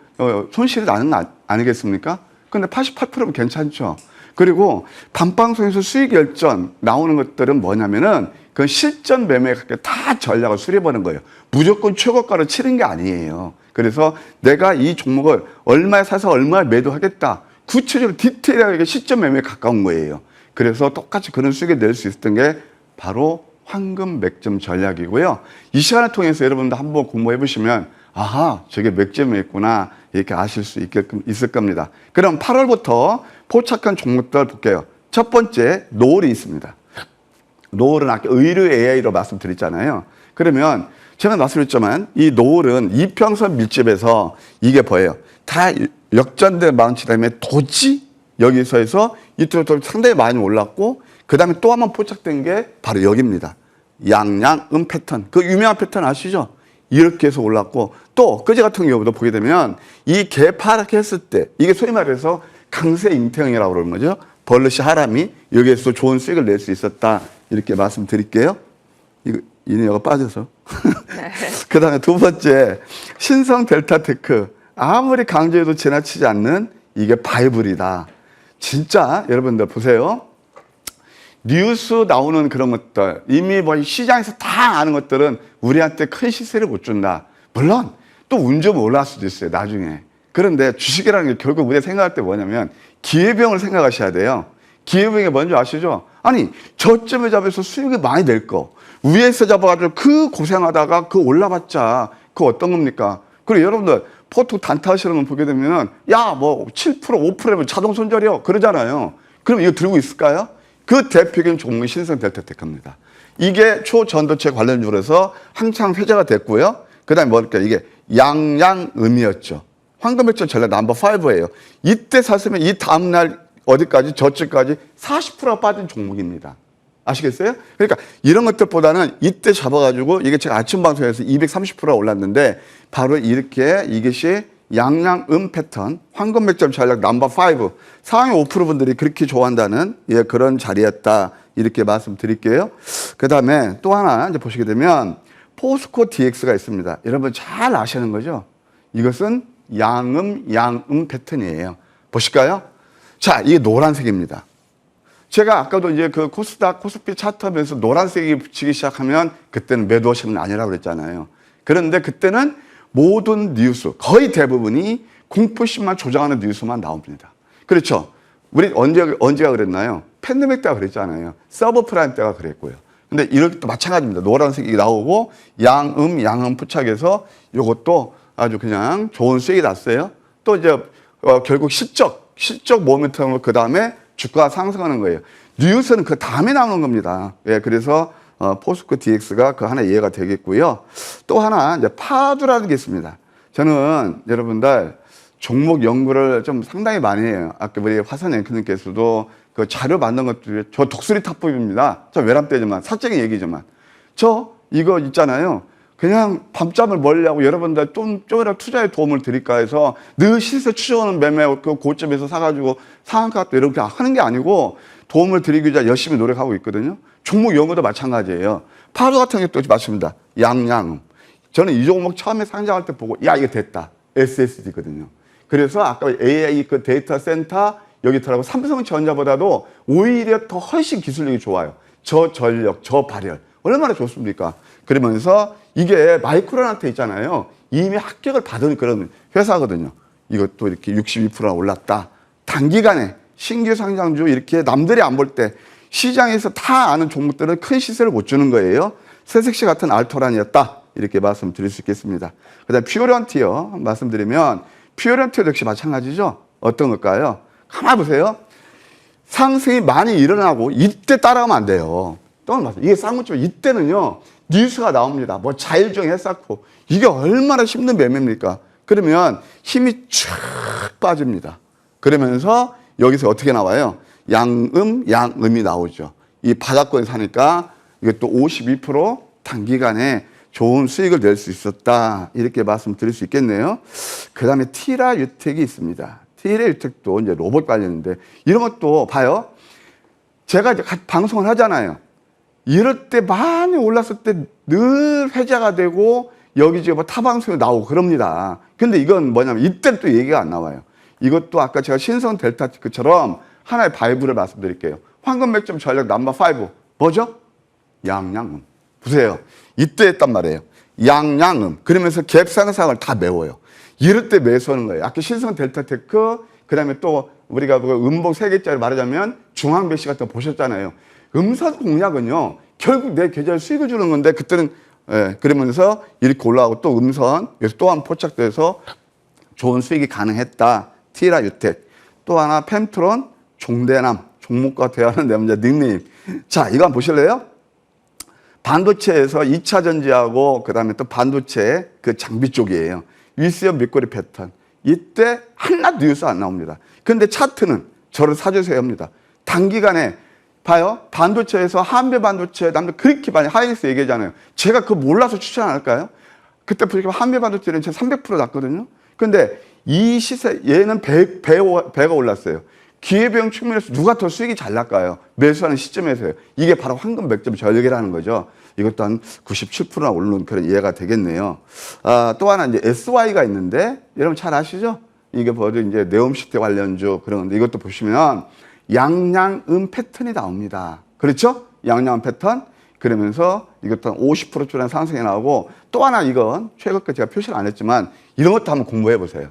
손실이 나는 거 아니겠습니까? 근데 88%면 괜찮죠. 그리고 밤방송에서 수익 결정 나오는 것들은 뭐냐면은 그 실전 매매에 다 전략을 수립하는 거예요. 무조건 최고가로 치는 게 아니에요. 그래서 내가 이 종목을 얼마에 사서 얼마에 매도하겠다. 구체적으로 디테일하게 실전 매매에 가까운 거예요. 그래서 똑같이 그런 수익을 낼 수 있었던 게 바로 황금 맥점 전략이고요. 이 시간을 통해서 여러분도 한번 공부해 보시면 아하, 저게 맥점이었구나 이렇게 아실 수 있을 겁니다. 그럼 8월부터 포착한 종목들 볼게요. 첫 번째, 노을이 있습니다. 노을은 아까 의류 AI로 말씀드렸잖아요. 그러면 제가 말씀드렸지만 이 노을은 이평선 밀집에서 이게 뭐예요? 다 역전된 마운치 다음에 도지 여기서 해서 이쪽으로 상당히 많이 올랐고 그 다음에 또 한 번 포착된 게 바로 여기입니다. 양양음 패턴. 그 유명한 패턴 아시죠? 이렇게 해서 올랐고 또 그제 같은 경우도 보게 되면 이 개파랗게 했을 때 이게 소위 말해서 강세 임태형이라고 그러는 거죠. 벌릇이 하람이 여기에서 좋은 수익을 낼 수 있었다. 이렇게 말씀드릴게요. 이네가 빠져서. 네. 그 다음에 두 번째, 신성 델타테크. 아무리 강조해도 지나치지 않는 이게 바이블이다. 진짜 여러분들 보세요. 뉴스 나오는 그런 것들, 이미 뭐 시장에서 다 아는 것들은 우리한테 큰 시세를 못 준다. 물론 또 운 좀 올라갈 수도 있어요, 나중에. 그런데 주식이라는 게 결국 우리가 생각할 때 뭐냐면 기회비용을 생각하셔야 돼요. 기회비용이 뭔지 아시죠? 아니, 저점에 잡아서 수익이 많이 낼 거. 위에서 잡아가지고 그 고생하다가 그 올라봤자 그 어떤 겁니까? 그리고 여러분들 포트 단타 하시는 분 보게 되면은 야, 뭐 7%, 5%면 자동 손절이요. 그러잖아요. 그럼 이거 들고 있을까요? 그 대표적인 종목이 신성 델타테크입니다. 이게 초전도체 관련주로서 한창 회자가 됐고요. 그 다음에 뭘까요? 이게 양양음이었죠. 황금백전 전략 넘버 5예요. 이때 샀으면 이 다음날 어디까지 저쯤까지 40%가 빠진 종목입니다. 아시겠어요? 그러니까 이런 것들보다는 이때 잡아가지고 이게 제가 아침 방송에서 230%가 올랐는데 바로 이렇게 이것이 양양음 패턴 황금백점 전략 넘버 5 상위 5% 분들이 그렇게 좋아한다는 그런 자리였다 이렇게 말씀드릴게요. 그 다음에 또 하나 이제 보시게 되면 포스코 DX가 있습니다. 여러분 잘 아시는 거죠? 이것은 양음 패턴이에요. 보실까요? 자, 이게 노란색입니다. 제가 아까도 이제 그 코스닥, 코스피 차트하면서 노란색이 붙이기 시작하면 그때는 매도하시는 건 아니라고 그랬잖아요. 그런데 그때는 모든 뉴스, 거의 대부분이 공포심만 조장하는 뉴스만 나옵니다. 그렇죠. 우리 언제가 그랬나요? 팬데믹 때가 그랬잖아요. 서브프라임 때가 그랬고요. 근데 이렇게 또 마찬가지입니다. 노란색이 나오고 양음 포착해서 이것도 아주 그냥 좋은 수익이 났어요. 또 이제 결국 실적 모멘텀으로 그 다음에 주가가 상승하는 거예요. 뉴스는 그 다음에 나오는 겁니다. 예, 그래서 포스코 DX가 그 하나 이해가 되겠고요. 또 하나 이제 파두라는 게 있습니다. 저는 여러분들 종목 연구를 좀 상당히 많이 해요. 아까 우리 화산 앵커님께서도 그 자료 만든 것들이 저 독수리 타법입니다. 저 외람되지만 사적인 얘기지만 저 이거 있잖아요. 그냥 밤잠을 멀리하고 여러분들 좀이라도 투자에 도움을 드릴까 해서 늘 시세 추정하는 매매 그 고점에서 사가지고 상한가 때 이렇게 하는 게 아니고 도움을 드리기 위해 열심히 노력하고 있거든요. 종목 연구도 마찬가지예요. 파도 같은 것도 맞습니다. 양양음. 저는 이 종목 처음에 상장할 때 보고 야 이거 됐다. SSD거든요. 그래서 아까 AI 그 데이터 센터 여기 들어가고 삼성전자보다도 오히려 더 훨씬 기술력이 좋아요. 저 전력, 저 발열. 얼마나 좋습니까? 그러면서 이게 마이크론한테 있잖아요. 이미 합격을 받은 그런 회사거든요. 이것도 이렇게 62%나 올랐다. 단기간에 신규 상장주 이렇게 남들이 안 볼 때 시장에서 다 아는 종목들은 큰 시세를 못 주는 거예요. 새색시 같은 알토란이었다. 이렇게 말씀드릴 수 있겠습니다. 그 다음에 퓨어런티어 말씀드리면 퓨어런티어 역시 마찬가지죠. 어떤 걸까요? 가만히 보세요. 상승이 많이 일어나고 이때 따라가면 안 돼요. 또 이게 쌍문점 이때는요. 뉴스가 나옵니다. 뭐 자율주행 했었고 이게 얼마나 힘든 매매입니까? 그러면 힘이 쫙 빠집니다. 그러면서 여기서 어떻게 나와요? 양음이 나오죠. 이 바닥권에 사니까 이것도 52% 단기간에 좋은 수익을 낼 수 있었다. 이렇게 말씀드릴 수 있겠네요. 그 다음에 티라 유텍이 있습니다. 티라 유텍도 이제 로봇 관련인데 이런 것도 봐요. 제가 이제 방송을 하잖아요. 이럴 때 많이 올랐을 때 늘 회자가 되고 여기 지금 뭐 타방송에 나오고 그럽니다. 근데 이건 뭐냐면 이때는 또 얘기가 안 나와요. 이것도 아까 제가 신성 델타티크처럼 하나의 바이브를 말씀드릴게요. 황금 맥점 전략 넘버 5 뭐죠? 양양음. 보세요. 이때 했단 말이에요. 양양음. 그러면서 갭 상상을 다 메워요. 이럴 때 매수하는 거예요. 아까 신성 델타테크 그다음에 또 우리가 그 음봉 3개짜리 말하자면 중앙배시 같은 거 보셨잖아요. 음선 공략은요. 결국 내 계좌에 수익을 주는 건데 그때는 그러면서 이렇게 올라가고 또 음선 여기서 또 한 포착돼서 좋은 수익이 가능했다. 티라 유텍. 또 하나 펜트론 종대남. 종목과 대화하는 내 문제 닉네임. 자 이거 한번 보실래요? 반도체에서 2차 전지하고 그다음에 또 반도체 그 장비 쪽이에요. 윗수염 밑꼬리 패턴. 이때 하나도 뉴스 안 나옵니다. 근데 차트는 저를 사주세요 합니다. 단기간에 봐요. 반도체에서 한배 반도체 남들 그렇게 많이 하이닉스 얘기하잖아요. 제가 그거 몰라서 추천 안 할까요? 그때 보니까 한배 반도체는 제가 300% 났거든요. 근데 이 시세 얘는 배가 올랐어요. 기회비용 측면에서 누가 더 수익이 잘 날까요? 매수하는 시점에서요. 이게 바로 황금 맥점 전략이라는 거죠. 이것도 한 97%나 오르는 그런 이해가 되겠네요. 또 하나 이제 SY가 있는데 여러분 잘 아시죠? 이게 바로 이제 네옴시티 관련주 그런 건데 이것도 보시면 양양음 패턴이 나옵니다. 그렇죠? 양양음 패턴. 그러면서 이것도 한 50%초나 상승이 나오고 또 하나 이건 최근까지 제가 표시를 안 했지만 이런 것도 한번 공부해 보세요.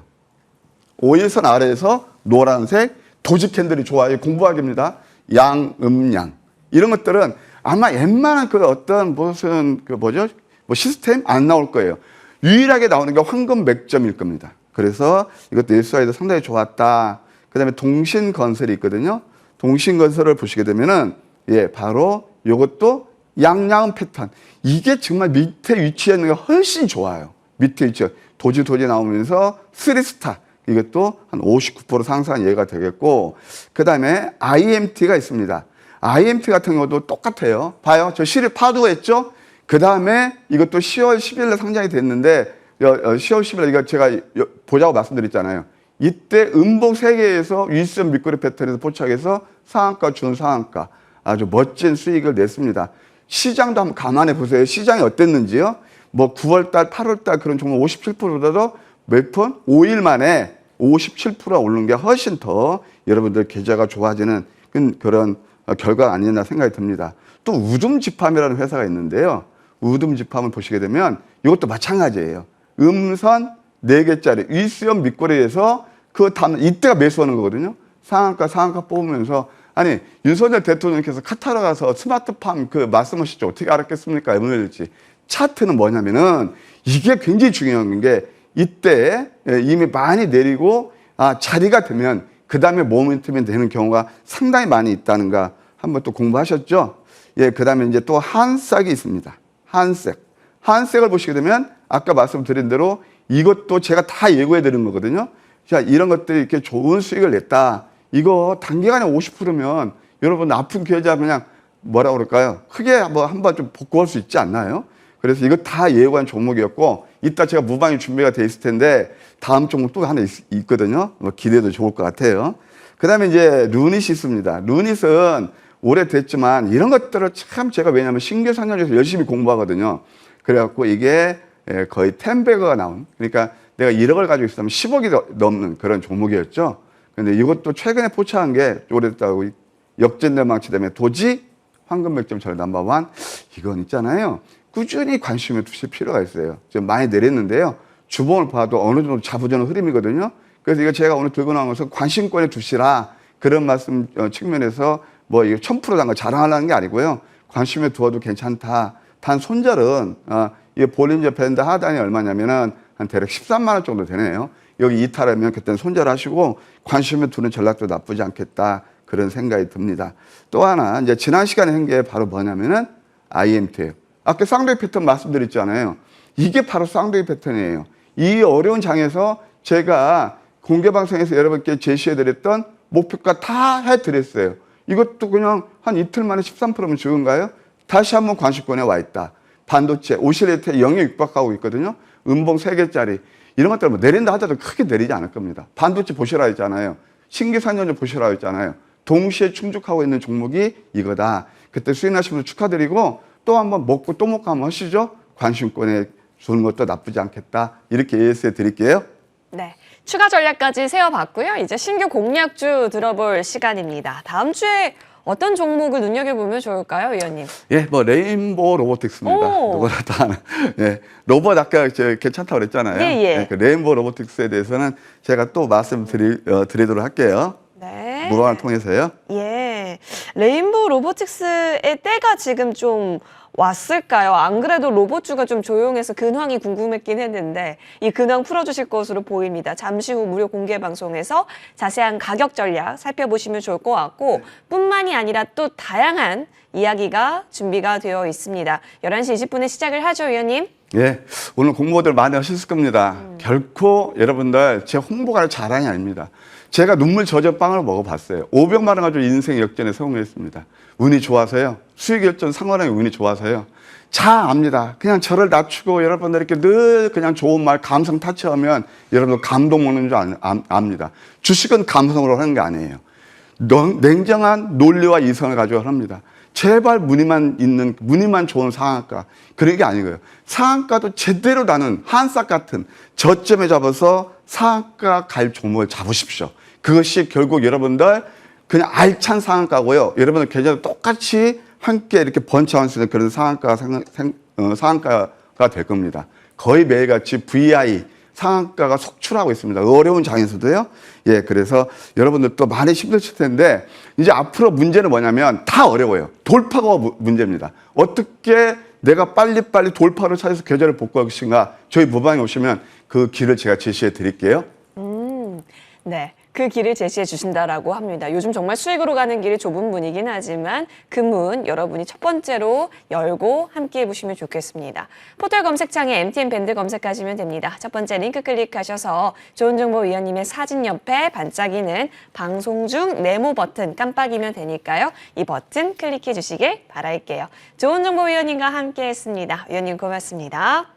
5일선 아래에서 노란색 도지 캔들이 좋아요. 공부하기입니다. 양음양. 이런 것들은 아마 웬만한 그 어떤 무슨 그 뭐죠? 뭐 시스템 안 나올 거예요. 유일하게 나오는 게 황금 맥점일 겁니다. 그래서 이것도 일수화에도 상당히 좋았다. 그 다음에 동신건설이 있거든요. 동신건설을 보시게 되면은 바로 이것도 양양음 패턴. 이게 정말 밑에 위치해 있는 게 훨씬 좋아요. 밑에 위치. 도지 나오면서 3스타. 이것도 한 59% 상승한 예가 되겠고 그 다음에 IMT가 있습니다. IMT 같은 경우도 똑같아요. 봐요. 저 실을 파도했죠? 그 다음에 이것도 10월 10일에 상장이 됐는데 10월 10일에 이거 제가 보자고 말씀드렸잖아요. 이때 음봉 3개에서 윗선 밑꼬리 패턴에서 포착해서 상한가, 준상한가 아주 멋진 수익을 냈습니다. 시장도 한번 감안해 보세요. 시장이 어땠는지요? 뭐 9월달, 8월달 그런 종목 57%보다도 몇 번? 5일 만에 57% 오르는 게 훨씬 더 여러분들 계좌가 좋아지는 그런 결과가 아니었나 생각이 듭니다. 또 우둠지팜이라는 회사가 있는데요. 우둠지팜을 보시게 되면 이것도 마찬가지예요. 음선 4개짜리 윗수염 밑꼬리에서 그 다음 이때가 매수하는 거거든요. 상한가 뽑으면서 아니 윤석열 대통령께서 카타르 가서 스마트팜 그 말씀하셨죠. 어떻게 알았겠습니까? 에너지 차트는 뭐냐면은 이게 굉장히 중요한 게 이때 이미 많이 내리고 자리가 되면 그 다음에 모멘텀이 되는 경우가 상당히 많이 있다는가 한번 또 공부하셨죠? 그 다음에 이제 또 한싹이 있습니다. 한싹을 보시게 되면 아까 말씀드린 대로 이것도 제가 다 예고해 드린 거거든요. 자, 이런 것들이 이렇게 좋은 수익을 냈다. 이거 단기간에 50%면 여러분 아픈 계좌 그냥 뭐라 그럴까요? 크게 뭐 한번 좀 복구할 수 있지 않나요? 그래서 이거 다 예고한 종목이었고 이따 제가 무방이 준비가 돼 있을 텐데 다음 종목 또 하나 있거든요. 뭐 기대도 좋을 것 같아요. 그다음에 이제 루닛이 있습니다. 루닛은 오래됐지만 이런 것들을 참 제가 왜냐하면 신규 상장에서 열심히 공부하거든요. 그래갖고 이게 거의 10배가 나온, 그러니까 내가 1억을 가지고 있으면 10억이 넘는 그런 종목이었죠. 근데 이것도 최근에 포착한 게 오래됐다고 역전된 망치 때문에 도지 황금 맥점 절 넘버원 이건 있잖아요. 꾸준히 관심을 두실 필요가 있어요. 지금 많이 내렸는데요. 주봉을 봐도 어느 정도 자부전의 흐름이거든요. 그래서 이거 제가 오늘 들고 나온 것은 관심권에 두시라 그런 말씀 측면에서 뭐 이거 1000%란 거 자랑하려는 게 아니고요. 관심에 두어도 괜찮다. 단 손절은 이 볼린저 밴드 하단이 얼마냐면은 한 대략 13만 원 정도 되네요. 여기 이탈하면 그때는 손절하시고 관심에 두는 전략도 나쁘지 않겠다. 그런 생각이 듭니다. 또 하나 이제 지난 시간에 한 게 바로 뭐냐면은 IMT예요. 아까 쌍둥이 패턴 말씀드렸잖아요. 이게 바로 쌍둥이 패턴이에요. 이 어려운 장에서 제가 공개 방송에서 여러분께 제시해드렸던 목표가 다 해드렸어요. 이것도 그냥 한 이틀 만에 13%면 적은가요? 다시 한번 관심권에 와 있다. 반도체, 오실레이트에 영역 육박하고 있거든요. 음봉 3개짜리. 이런 것들 뭐 내린다 하더라도 크게 내리지 않을 겁니다. 반도체 보시라 했잖아요. 신기산전조 보시라 했잖아요. 동시에 충족하고 있는 종목이 이거다. 그때 수익나신 분들 축하드리고 또 한번 먹고 또 먹고 한번 하시죠. 관심권에 주는 것도 나쁘지 않겠다. 이렇게 예시해 드릴게요. 네. 추가 전략까지 세워봤고요. 이제 신규 공략주 들어볼 시간입니다. 다음 주에 어떤 종목을 눈여겨보면 좋을까요, 위원님? 예, 뭐 레인보우 로보틱스입니다. 누구나 다 아는. 예, 로봇 아까 괜찮다고 그랬잖아요. 예, 예. 예, 그 레인보우 로보틱스에 대해서는 제가 또 드리도록 할게요. 네. 물건을 통해서요. 예. 레인보우 로보틱스의 때가 지금 좀 왔을까요? 안 그래도 로봇주가 좀 조용해서 근황이 궁금했긴 했는데 이 근황 풀어주실 것으로 보입니다. 잠시 후 무료 공개 방송에서 자세한 가격 전략 살펴보시면 좋을 것 같고 뿐만이 아니라 또 다양한 이야기가 준비가 되어 있습니다. 11시 20분에 시작을 하죠, 위원님? 예, 오늘 공부들 많이 하셨을 겁니다. 결코 여러분들 제 홍보가 자랑이 아닙니다. 제가 눈물 젖은 빵을 먹어봤어요. 500만 원 가지고 인생 역전에 성공했습니다. 운이 좋아서요. 수익 역전 상관없이 운이 좋아서요. 잘 압니다. 그냥 저를 낮추고 여러분들 이렇게 늘 그냥 좋은 말 감성 타치하면 여러분들 감동 먹는 줄 압니다. 주식은 감성으로 하는 게 아니에요. 냉정한 논리와 이성을 가지고 합니다. 제발 무늬만 좋은 상한가. 그런 게 아니고요. 상한가도 제대로 나는 한싹 같은 저점에 잡아서 상한가 갈 종목을 잡으십시오. 그것이 결국 여러분들 그냥 알찬 상한가고요. 여러분들 계좌도 똑같이 함께 이렇게 번창할 수 있는 그런 상한가가 될 겁니다. 거의 매일같이 VI 상한가가 속출하고 있습니다. 어려운 장에서도요. 예, 그래서 여러분들도 많이 힘드실 텐데 이제 앞으로 문제는 뭐냐면 다 어려워요. 돌파가 문제입니다. 어떻게 내가 빨리빨리 돌파를 찾아서 계좌를 복구할 것인가. 저희 무방에 오시면 그 길을 제가 제시해 드릴게요. 네. 그 길을 제시해 주신다라고 합니다. 요즘 정말 수익으로 가는 길이 좁은 문이긴 하지만 그 문 여러분이 첫 번째로 열고 함께 해보시면 좋겠습니다. 포털 검색창에 MTN 밴드 검색하시면 됩니다. 첫 번째 링크 클릭하셔서 좋은 정보 위원님의 사진 옆에 반짝이는 방송 중 네모 버튼 깜빡이면 되니까요. 이 버튼 클릭해 주시길 바랄게요. 좋은 정보 위원님과 함께 했습니다. 위원님 고맙습니다.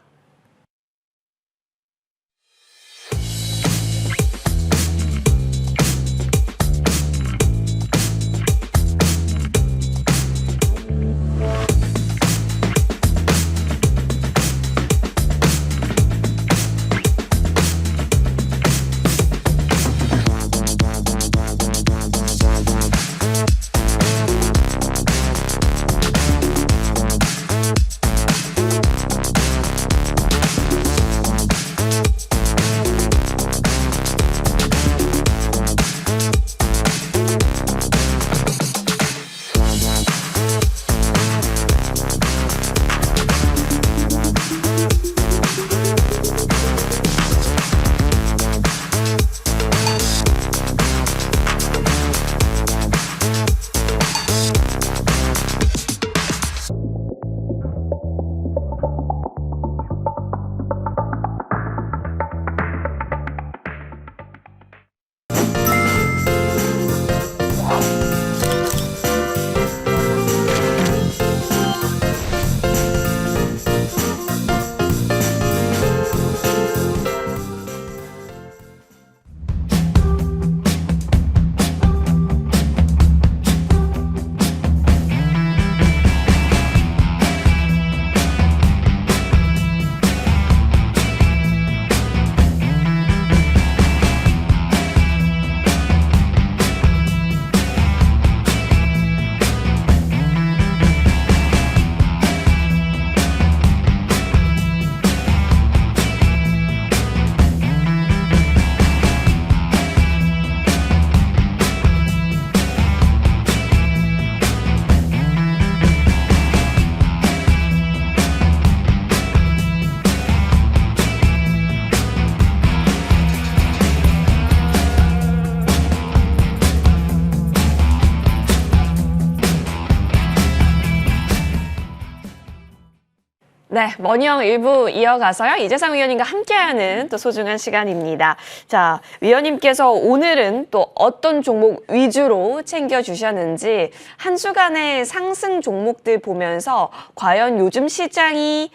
네, 머니형 일부 이어가서요. 이재상 위원님과 함께하는 또 소중한 시간입니다. 자, 위원님께서 오늘은 또 어떤 종목 위주로 챙겨주셨는지 한 주간의 상승 종목들 보면서 과연 요즘 시장이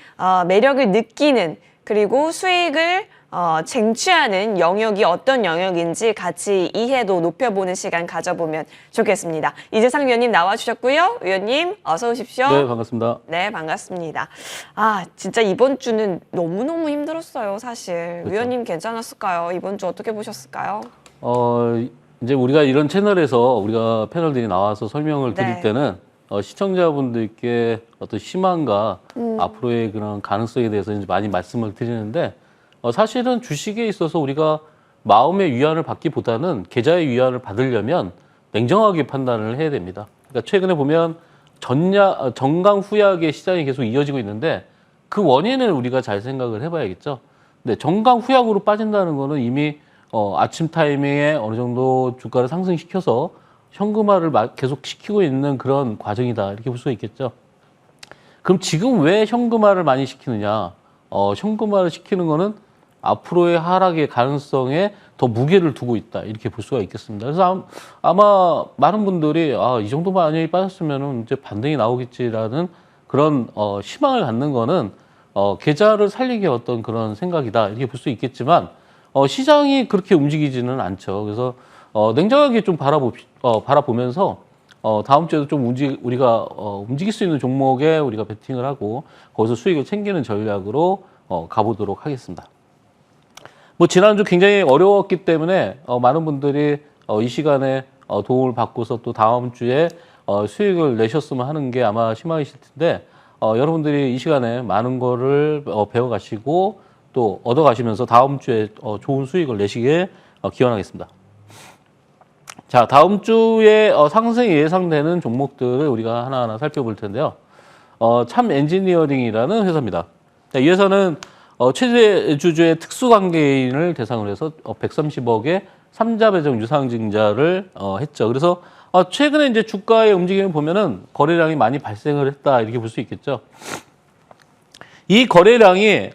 매력을 느끼는 그리고 수익을 쟁취하는 영역이 어떤 영역인지 같이 이해도 높여보는 시간 가져보면 좋겠습니다. 이재상 위원님 나와주셨고요. 위원님 어서 오십시오. 네, 반갑습니다. 네, 반갑습니다. 아, 진짜 이번 주는 너무너무 힘들었어요, 사실. 그렇죠. 위원님 괜찮았을까요? 이번 주 어떻게 보셨을까요? 이제 우리가 이런 채널에서 우리가 패널들이 나와서 설명을 드릴 네. 때는 시청자분들께 어떤 희망과 앞으로의 그런 가능성에 대해서 이제 많이 말씀을 드리는데 사실은 주식에 있어서 우리가 마음의 위안을 받기보다는 계좌의 위안을 받으려면 냉정하게 판단을 해야 됩니다. 그러니까 최근에 보면 정강후약의 시장이 계속 이어지고 있는데 그 원인을 우리가 잘 생각을 해봐야겠죠. 근데 정강후약으로 빠진다는 거는 이미 아침 타이밍에 어느 정도 주가를 상승시켜서 현금화를 계속 시키고 있는 그런 과정이다 이렇게 볼 수가 있겠죠. 그럼 지금 왜 현금화를 많이 시키느냐? 현금화를 시키는 거는 앞으로의 하락의 가능성에 더 무게를 두고 있다 이렇게 볼 수가 있겠습니다. 그래서 아마 많은 분들이 이 정도 만약에 빠졌으면 이제 반등이 나오겠지라는 그런 희망을 갖는 거는 계좌를 살리기 어떤 그런 생각이다 이렇게 볼 수 있겠지만 시장이 그렇게 움직이지는 않죠. 그래서 냉정하게 좀 바라보면서 다음 주에도 좀 우리가 움직일 수 있는 종목에 우리가 베팅을 하고 거기서 수익을 챙기는 전략으로 가보도록 하겠습니다. 뭐 지난주 굉장히 어려웠기 때문에 많은 분들이 이 시간에 도움을 받고서 또 다음 주에 수익을 내셨으면 하는 게 아마 희망이실 텐데 여러분들이 이 시간에 많은 거를 배워가시고 또 얻어가시면서 다음 주에 좋은 수익을 내시길 기원하겠습니다. 자, 다음 주에 상승이 예상되는 종목들을 우리가 하나하나 살펴볼 텐데요. 참 엔지니어링이라는 회사입니다. 자, 이 회사는 최대 주주의 특수관계인을 대상으로 해서 130억의 3자 배정 유상증자를 했죠. 그래서 최근에 이제 주가의 움직임을 보면은 거래량이 많이 발생을 했다 이렇게 볼 수 있겠죠. 이 거래량이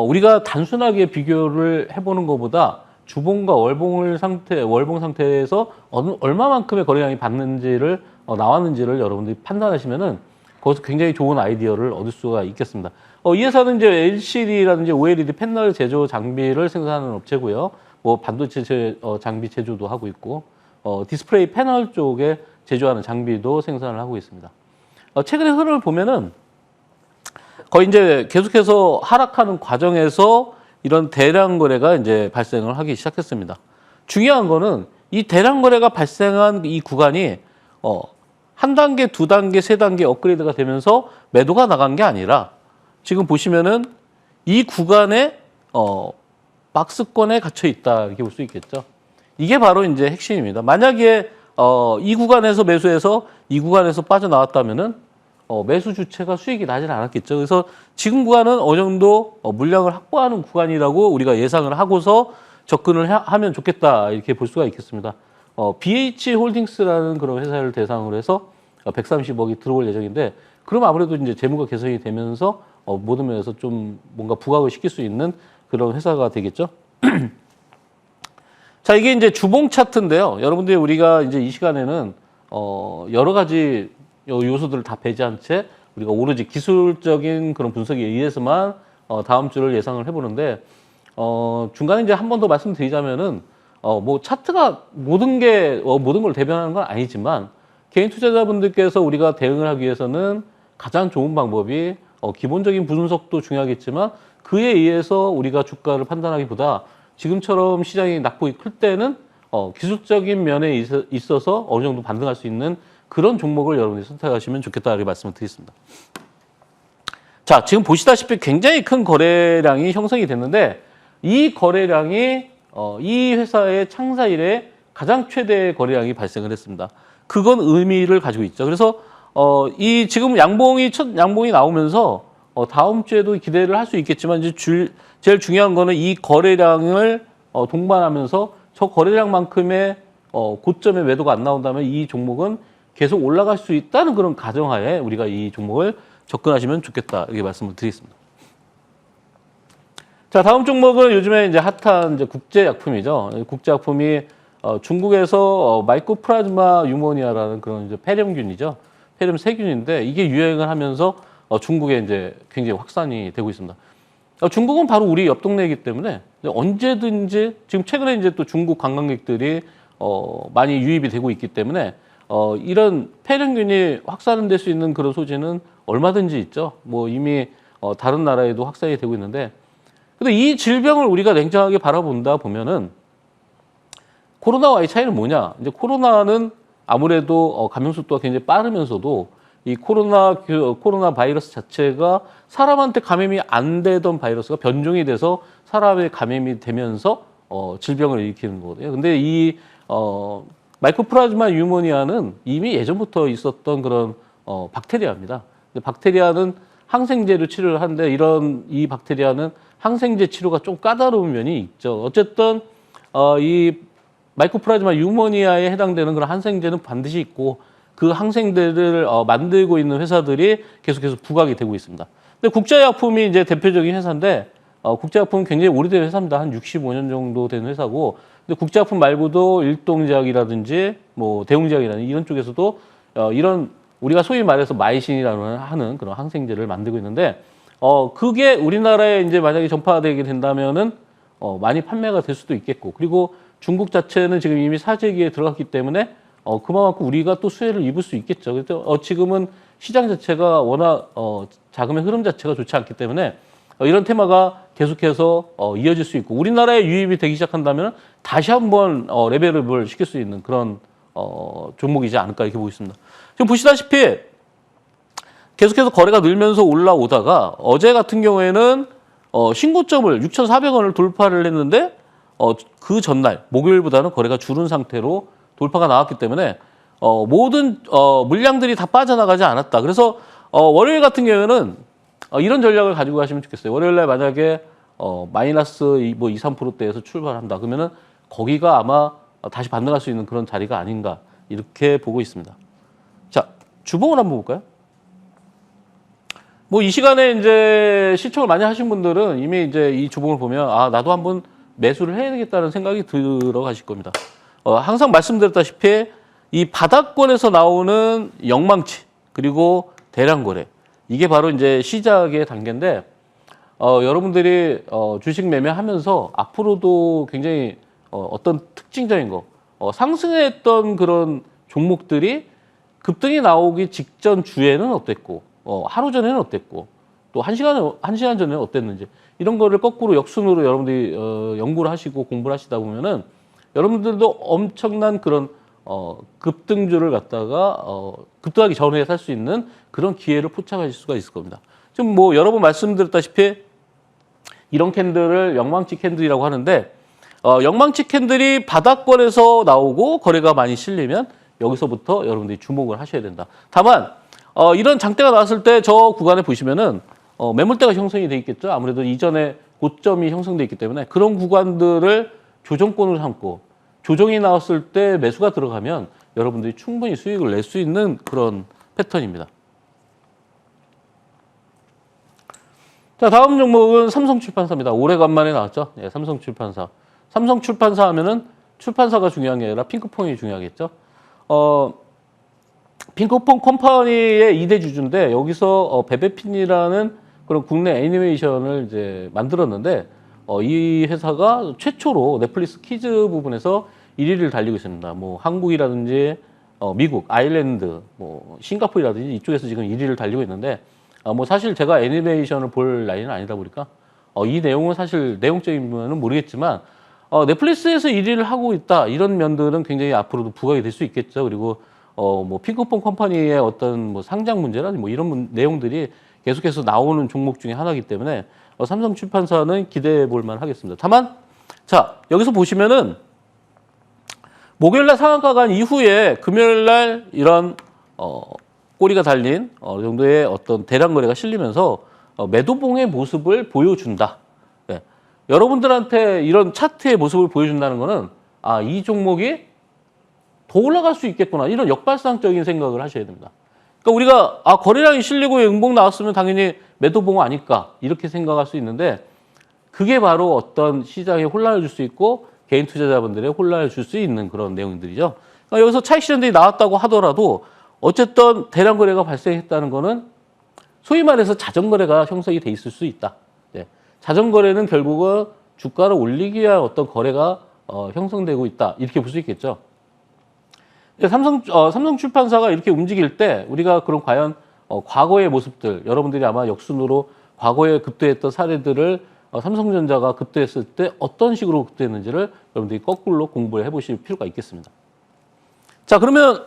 우리가 단순하게 비교를 해보는 것보다 주봉과 월봉 상태에서 얼마만큼의 거래량이 나왔는지를 여러분들이 판단하시면은 거기서 굉장히 좋은 아이디어를 얻을 수가 있겠습니다. 이 회사는 이제 LCD라든지 OLED 패널 제조 장비를 생산하는 업체고요. 뭐 반도체 장비 제조도 하고 있고, 디스플레이 패널 쪽에 제조하는 장비도 생산을 하고 있습니다. 최근의 흐름을 보면은 거의 이제 계속해서 하락하는 과정에서 이런 대량 거래가 이제 발생을 하기 시작했습니다. 중요한 거는 이 대량 거래가 발생한 이 구간이 한 단계, 두 단계, 세 단계 업그레이드가 되면서 매도가 나간 게 아니라 지금 보시면은 이 구간에 박스권에 갇혀 있다 이렇게 볼 수 있겠죠. 이게 바로 이제 핵심입니다. 만약에 이 구간에서 매수해서 이 구간에서 빠져나왔다면은 매수 주체가 수익이 나질 않았겠죠. 그래서 지금 구간은 어느 정도 물량을 확보하는 구간이라고 우리가 예상을 하고서 접근을 하면 좋겠다 이렇게 볼 수가 있겠습니다. BH 홀딩스라는 그런 회사를 대상으로 해서 130억이 들어올 예정인데 그럼 아무래도 이제 재무가 개선이 되면서 모든 면에서 좀 뭔가 부각을 시킬 수 있는 그런 회사가 되겠죠. 자, 이게 이제 주봉 차트인데요. 여러분들이 우리가 이제 이 시간에는 여러 가지 요소들을 다 배제한 채 우리가 오로지 기술적인 그런 분석에 의해서만 다음 주를 예상을 해보는데 중간에 이제 한 번 더 말씀드리자면은 뭐 차트가 모든 걸 대변하는 건 아니지만 개인 투자자분들께서 우리가 대응을 하기 위해서는 가장 좋은 방법이 기본적인 분석도 중요하겠지만 그에 의해서 우리가 주가를 판단하기보다 지금처럼 시장이 낙폭이 클 때는 기술적인 면에 있어서 어느 정도 반등할 수 있는 그런 종목을 여러분이 선택하시면 좋겠다 이렇게 말씀을 드리겠습니다. 자, 지금 보시다시피 굉장히 큰 거래량이 형성이 됐는데 이 거래량이 이 회사의 창사 이래 가장 최대의 거래량이 발생을 했습니다. 그건 의미를 가지고 있죠. 그래서 이 지금 첫 양봉이 나오면서 다음 주에도 기대를 할 수 있겠지만 이제 제일 중요한 거는 이 거래량을 동반하면서 저 거래량만큼의 고점의 매도가 안 나온다면 이 종목은 계속 올라갈 수 있다는 그런 가정하에 우리가 이 종목을 접근하시면 좋겠다 이렇게 말씀을 드리겠습니다. 자, 다음 종목은 요즘에 이제 핫한 이제 국제약품이죠. 국제약품이 중국에서 마이코플라즈마 유모니아라는 그런 이제 폐렴균이죠. 폐렴 세균인데 이게 유행을 하면서 중국에 이제 굉장히 확산이 되고 있습니다. 중국은 바로 우리 옆 동네이기 때문에 언제든지 지금 최근에 이제 또 중국 관광객들이 많이 유입이 되고 있기 때문에 이런 폐렴균이 확산될 수 있는 그런 소지는 얼마든지 있죠. 뭐 이미 다른 나라에도 확산이 되고 있는데, 근데 이 질병을 우리가 냉정하게 바라본다 보면은 코로나와의 차이는 뭐냐? 이제 코로나는 아무래도 감염 속도가 굉장히 빠르면서도 이 코로나 바이러스 자체가 사람한테 감염이 안 되던 바이러스가 변종이 돼서 사람에 감염이 되면서 질병을 일으키는 거거든요. 근데 이 마이코플라즈마 유모니아는 이미 예전부터 있었던 그런 박테리아입니다. 근데 박테리아는 항생제로 치료를 하는데 이 박테리아는 항생제 치료가 좀 까다로운 면이 있죠. 어쨌든 이 마이코플라즈마 유모니아에 해당되는 그런 항생제는 반드시 있고 그 항생제를 만들고 있는 회사들이 계속해서 부각이 되고 있습니다. 근데 국제약품이 이제 대표적인 회사인데 국제약품은 굉장히 오래된 회사입니다. 한 65년 정도 된 회사고, 근데 국제약품 말고도 일동제약이라든지 뭐 대웅제약이라든지 이런 쪽에서도 이런 우리가 소위 말해서 마이신이라는 하는 그런 항생제를 만들고 있는데 그게 우리나라에 이제 만약에 전파되게 된다면은 많이 판매가 될 수도 있겠고, 그리고 중국 자체는 지금 이미 사재기에 들어갔기 때문에 그만큼 우리가 또 수혜를 입을 수 있겠죠. 그래서 지금은 시장 자체가 워낙 자금의 흐름 자체가 좋지 않기 때문에 이런 테마가 계속해서 이어질 수 있고, 우리나라에 유입이 되기 시작한다면 다시 한번 레벨업을 시킬 수 있는 그런 종목이지 않을까 이렇게 보고 있습니다. 지금 보시다시피 계속해서 거래가 늘면서 올라오다가 어제 같은 경우에는 신고점을 6,400원을 돌파를 했는데 그 전날 목요일보다는 거래가 줄은 상태로 돌파가 나왔기 때문에 모든 물량들이 다 빠져나가지 않았다. 그래서 월요일 같은 경우에는 이런 전략을 가지고 가시면 좋겠어요. 월요일날 만약에 마이너스 2, 3%대에서 출발한다. 그러면은 거기가 아마 다시 반등할 수 있는 그런 자리가 아닌가 이렇게 보고 있습니다. 자, 주봉을 한번 볼까요? 뭐 이 시간에 이제 시청을 많이 하신 분들은 이미 이제 이 주봉을 보면 나도 한번 매수를 해야 되겠다는 생각이 들어가실 겁니다. 항상 말씀드렸다시피 이 바닥권에서 나오는 영망치 그리고 대량 거래, 이게 바로 이제 시작의 단계인데 여러분들이 주식 매매하면서 앞으로도 굉장히 어떤 특징적인 거 상승했던 그런 종목들이 급등이 나오기 직전 주에는 어땠고 하루 전에는 어땠고 또 한 시간 전에는 어땠는지 이런 거를 거꾸로 역순으로 여러분들이 연구를 하시고 공부를 하시다 보면은 여러분들도 엄청난 그런 급등주를 갖다가 급등하기 전에 살 수 있는 그런 기회를 포착하실 수가 있을 겁니다. 지금 뭐 여러 번 말씀드렸다시피 이런 캔들을 영망치 캔들이라고 하는데 영망치 캔들이 바닥권에서 나오고 거래가 많이 실리면 여기서부터 여러분들이 주목을 하셔야 된다. 다만 이런 장대가 나왔을 때 저 구간에 보시면은 매물대가 형성이 돼 있겠죠. 아무래도 이전에 고점이 형성돼 있기 때문에 그런 구간들을 조정권으로 삼고 조정이 나왔을 때 매수가 들어가면 여러분들이 충분히 수익을 낼 수 있는 그런 패턴입니다. 자, 다음 종목은 삼성출판사입니다. 오래간만에 나왔죠. 네, 삼성출판사. 삼성출판사 하면은 출판사가 중요한 게 아니라 핑크퐁이 중요하겠죠. 핑크퐁 컴퍼니의 2대 주주인데 여기서 베베핀이라는 그런 국내 애니메이션을 이제 만들었는데 이 회사가 최초로 넷플릭스 키즈 부분에서 1위를 달리고 있습니다. 뭐 한국이라든지 미국, 아일랜드, 뭐 싱가포르라든지 이쪽에서 지금 1위를 달리고 있는데 뭐 사실 제가 애니메이션을 볼 나이는 아니다 보니까 이 내용은 사실 내용적인 부분은 모르겠지만 넷플릭스에서 1위를 하고 있다 이런 면들은 굉장히 앞으로도 부각이 될 수 있겠죠. 그리고 뭐 핑크퐁 컴퍼니의 어떤 뭐 상장 문제라든지 뭐 이런 내용들이 계속해서 나오는 종목 중에 하나이기 때문에 삼성출판사는 기대해 볼 만하겠습니다. 다만 자, 여기서 보시면은 목요일날 상한가 간 이후에 금요일날 이런 꼬리가 달린 어느 정도의 어떤 대량 거래가 실리면서 매도봉의 모습을 보여준다. 네. 여러분들한테 이런 차트의 모습을 보여준다는 거는 이 종목이 더 올라갈 수 있겠구나 이런 역발상적인 생각을 하셔야 됩니다. 그러니까 우리가 거래량이 실리고 응봉 나왔으면 당연히 매도봉 아닐까 이렇게 생각할 수 있는데 그게 바로 어떤 시장에 혼란을 줄 수 있고 개인 투자자분들의 혼란을 줄 수 있는 그런 내용들이죠. 그러니까 여기서 차익 실현들이 나왔다고 하더라도 어쨌든 대량 거래가 발생했다는 거는 소위 말해서 자전거래가 형성이 돼 있을 수 있다. 네. 자전거래는 결국은 주가를 올리기 위한 어떤 거래가 형성되고 있다. 이렇게 볼 수 있겠죠. 삼성출판사가 이렇게 움직일 때 우리가 그런 과연 과거의 모습들, 여러분들이 아마 역순으로 과거에 급등했던 사례들을 삼성전자가 급등했을 때 어떤 식으로 급등했는지를 여러분들이 거꾸로 공부를 해보실 필요가 있겠습니다. 자, 그러면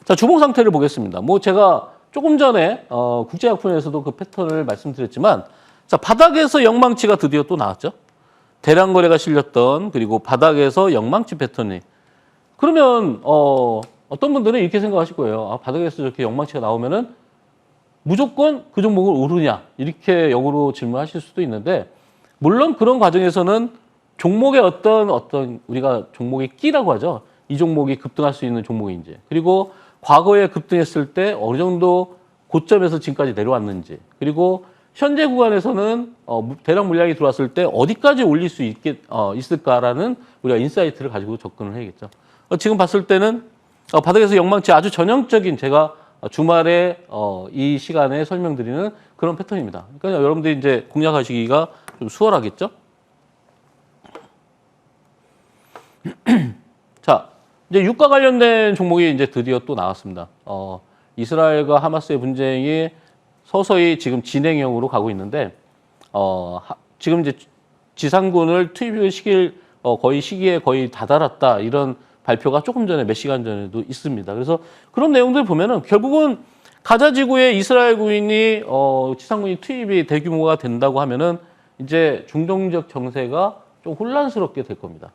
자, 주봉 상태를 보겠습니다. 뭐 제가 조금 전에 국제약품에서도 그 패턴을 말씀드렸지만, 자, 바닥에서 영망치가 드디어 또 나왔죠. 대량 거래가 실렸던, 그리고 바닥에서 영망치 패턴이. 그러면 어떤 분들은 이렇게 생각하실 거예요. 아, 바닥에서 저렇게 영망치가 나오면은 무조건 그 종목을 오르냐, 이렇게 역으로 질문하실 수도 있는데, 물론 그런 과정에서는 종목의 어떤 우리가 종목의 끼라고 하죠. 이 종목이 급등할 수 있는 종목인지, 그리고 과거에 급등했을 때 어느 정도 고점에서 지금까지 내려왔는지, 그리고 현재 구간에서는 대량 물량이 들어왔을 때 어디까지 올릴 수 있을까라는 우리가 인사이트를 가지고 접근을 해야겠죠. 지금 봤을 때는 바닥에서 영망치 아주 전형적인, 제가 주말에 이 시간에 설명드리는 그런 패턴입니다. 그러니까 여러분들이 이제 공략하시기가 좀 수월하겠죠. 자, 이제 유가 관련된 종목이 이제 드디어 또 나왔습니다. 이스라엘과 하마스의 분쟁이 서서히 지금 진행형으로 가고 있는데, 지금 이제 지상군을 투입시킬 시기에 거의 다다랐다, 이런 발표가 조금 전에, 몇 시간 전에도 있습니다. 그래서 그런 내용들 보면은 결국은 가자 지구에 이스라엘군이 지상군이 투입이 대규모가 된다고 하면은 이제 중동적 정세가 좀 혼란스럽게 될 겁니다.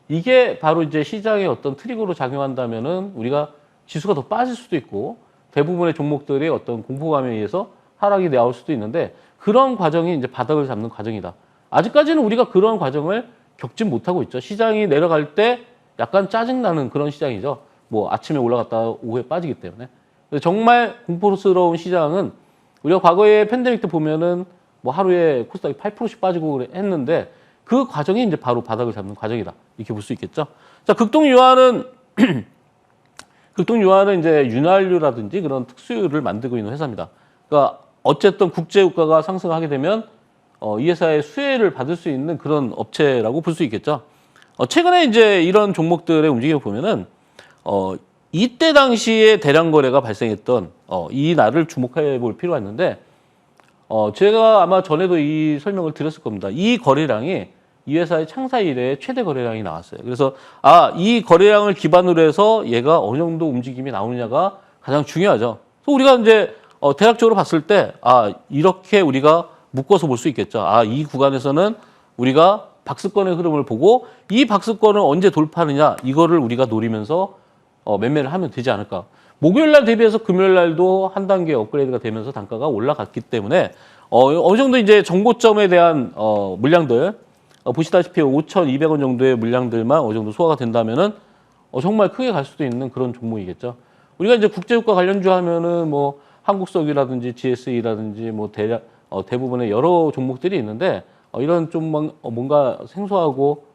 이게 바로 이제 시장의 어떤 트리거로 작용한다면은 우리가 지수가 더 빠질 수도 있고 대부분의 종목들의 어떤 공포감에 의해서 하락이 나올 수도 있는데, 그런 과정이 이제 바닥을 잡는 과정이다. 아직까지는 우리가 그런 과정을 겪진 못하고 있죠. 시장이 내려갈 때 약간 짜증나는 그런 시장이죠. 뭐 아침에 올라갔다가 오후에 빠지기 때문에. 정말 공포스러운 시장은 우리가 과거에 팬데믹 때 보면은 뭐 하루에 코스닥이 8%씩 빠지고 했는데, 그 과정이 이제 바로 바닥을 잡는 과정이다, 이렇게 볼 수 있겠죠. 자, 극동유화는 이제 윤활유라든지 그런 특수유를 만들고 있는 회사입니다. 그러니까 어쨌든 국제유가가 상승하게 되면 이 회사의 수혜를 받을 수 있는 그런 업체라고 볼 수 있겠죠. 최근에 이제 이런 종목들의 움직임을 보면은 이때 당시에 대량 거래가 발생했던 이 날을 주목해 볼 필요가 있는데, 제가 아마 전에도 이 설명을 드렸을 겁니다. 이 거래량이 이 회사의 창사 이래 최대 거래량이 나왔어요. 그래서 이 거래량을 기반으로 해서 얘가 어느 정도 움직임이 나오느냐가 가장 중요하죠. 그래서 우리가 이제 대략적으로 봤을 때 이렇게 우리가 묶어서 볼 수 있겠죠. 이 구간에서는 우리가 박스권의 흐름을 보고 이 박스권을 언제 돌파하느냐, 이거를 우리가 노리면서 매매를 하면 되지 않을까. 목요일 날 대비해서 금요일 날도 한 단계 업그레이드가 되면서 단가가 올라갔기 때문에 어느 정도 이제 정고점에 대한 물량들, 보시다시피 5,200원 정도의 물량들만 어느 정도 소화가 된다면은 정말 크게 갈 수도 있는 그런 종목이겠죠. 우리가 이제 국제유가 관련주 하면은 뭐 한국석유라든지 GSE라든지 뭐 대부분의 여러 종목들이 있는데, 이런 좀 뭔가 생소하고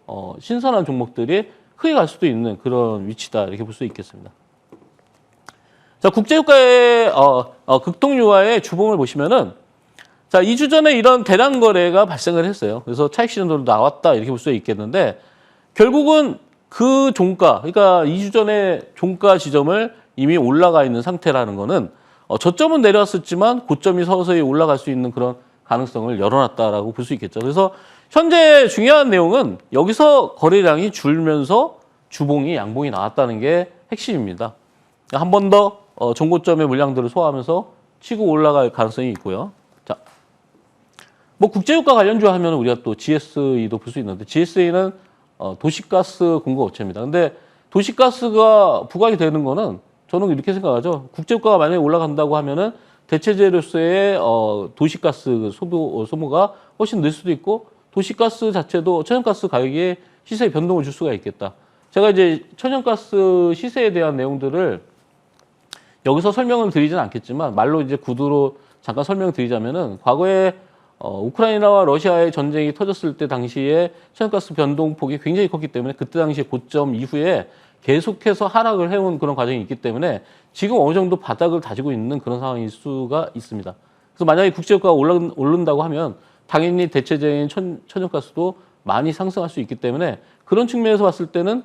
신선한 종목들이 크게 갈 수도 있는 그런 위치다, 이렇게 볼 수 있겠습니다. 자, 국제유가의 극동유화의 주봉을 보시면은, 자, 2주 전에 이런 대량 거래가 발생을 했어요. 그래서 차익 실현으로 나왔다, 이렇게 볼 수 있겠는데, 결국은 그 종가, 그러니까 2주 전에 종가 지점을 이미 올라가 있는 상태라는 거는 저점은 내려왔었지만 고점이 서서히 올라갈 수 있는 그런 가능성을 열어놨다라고 볼 수 있겠죠. 그래서 현재 중요한 내용은 여기서 거래량이 줄면서 주봉이 양봉이 나왔다는 게 핵심입니다. 한 번 더 정고점의 물량들을 소화하면서 치고 올라갈 가능성이 있고요. 자, 뭐 국제유가 관련주 하면 우리가 또 GSE도 볼 수 있는데, GSE는 도시가스 공급 업체입니다. 근데 도시가스가 부각이 되는 거는 저는 이렇게 생각하죠. 국제유가가 만약에 올라간다고 하면은 대체재료로서의 도시가스 소모가 훨씬 늘 수도 있고, 도시가스 자체도 천연가스 가격에 시세에 변동을 줄 수가 있겠다. 제가 이제 천연가스 시세에 대한 내용들을 여기서 설명을 드리진 않겠지만 말로 이제 구두로 잠깐 설명드리자면은, 과거에 우크라이나와 러시아의 전쟁이 터졌을 때 당시에 천연가스 변동폭이 굉장히 컸기 때문에 그때 당시 고점 이후에 계속해서 하락을 해온 그런 과정이 있기 때문에 지금 어느 정도 바닥을 다지고 있는 그런 상황일 수가 있습니다. 그래서 만약에 국제유가가 오른다고 하면 당연히 대체적인 천연가스도 많이 상승할 수 있기 때문에 그런 측면에서 봤을 때는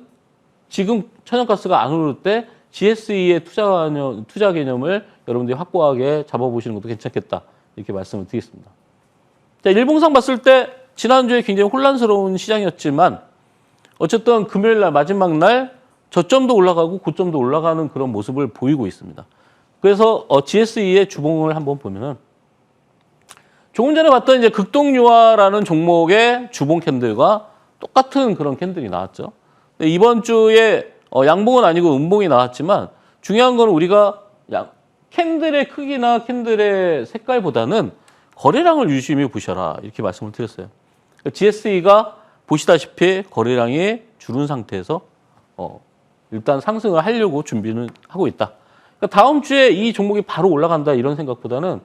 지금 천연가스가 안 오를 때 GSE의 투자 개념을 여러분들이 확고하게 잡아보시는 것도 괜찮겠다. 이렇게 말씀을 드리겠습니다. 자, 일봉상 봤을 때 지난주에 굉장히 혼란스러운 시장이었지만 어쨌든 금요일 날 마지막 날 저점도 올라가고 고점도 올라가는 그런 모습을 보이고 있습니다. 그래서 GSE의 주봉을 한번 보면은 조금 전에 봤던 이제 극동유화라는 종목의 주봉 캔들과 똑같은 그런 캔들이 나왔죠. 근데 이번 주에 양봉은 아니고 음봉이 나왔지만 중요한 건 우리가 캔들의 크기나 캔들의 색깔보다는 거래량을 유심히 보셔라 이렇게 말씀을 드렸어요. GSE가 보시다시피 거래량이 줄은 상태에서 일단 상승을 하려고 준비는 하고 있다. 그러니까 다음 주에 이 종목이 바로 올라간다 이런 생각보다는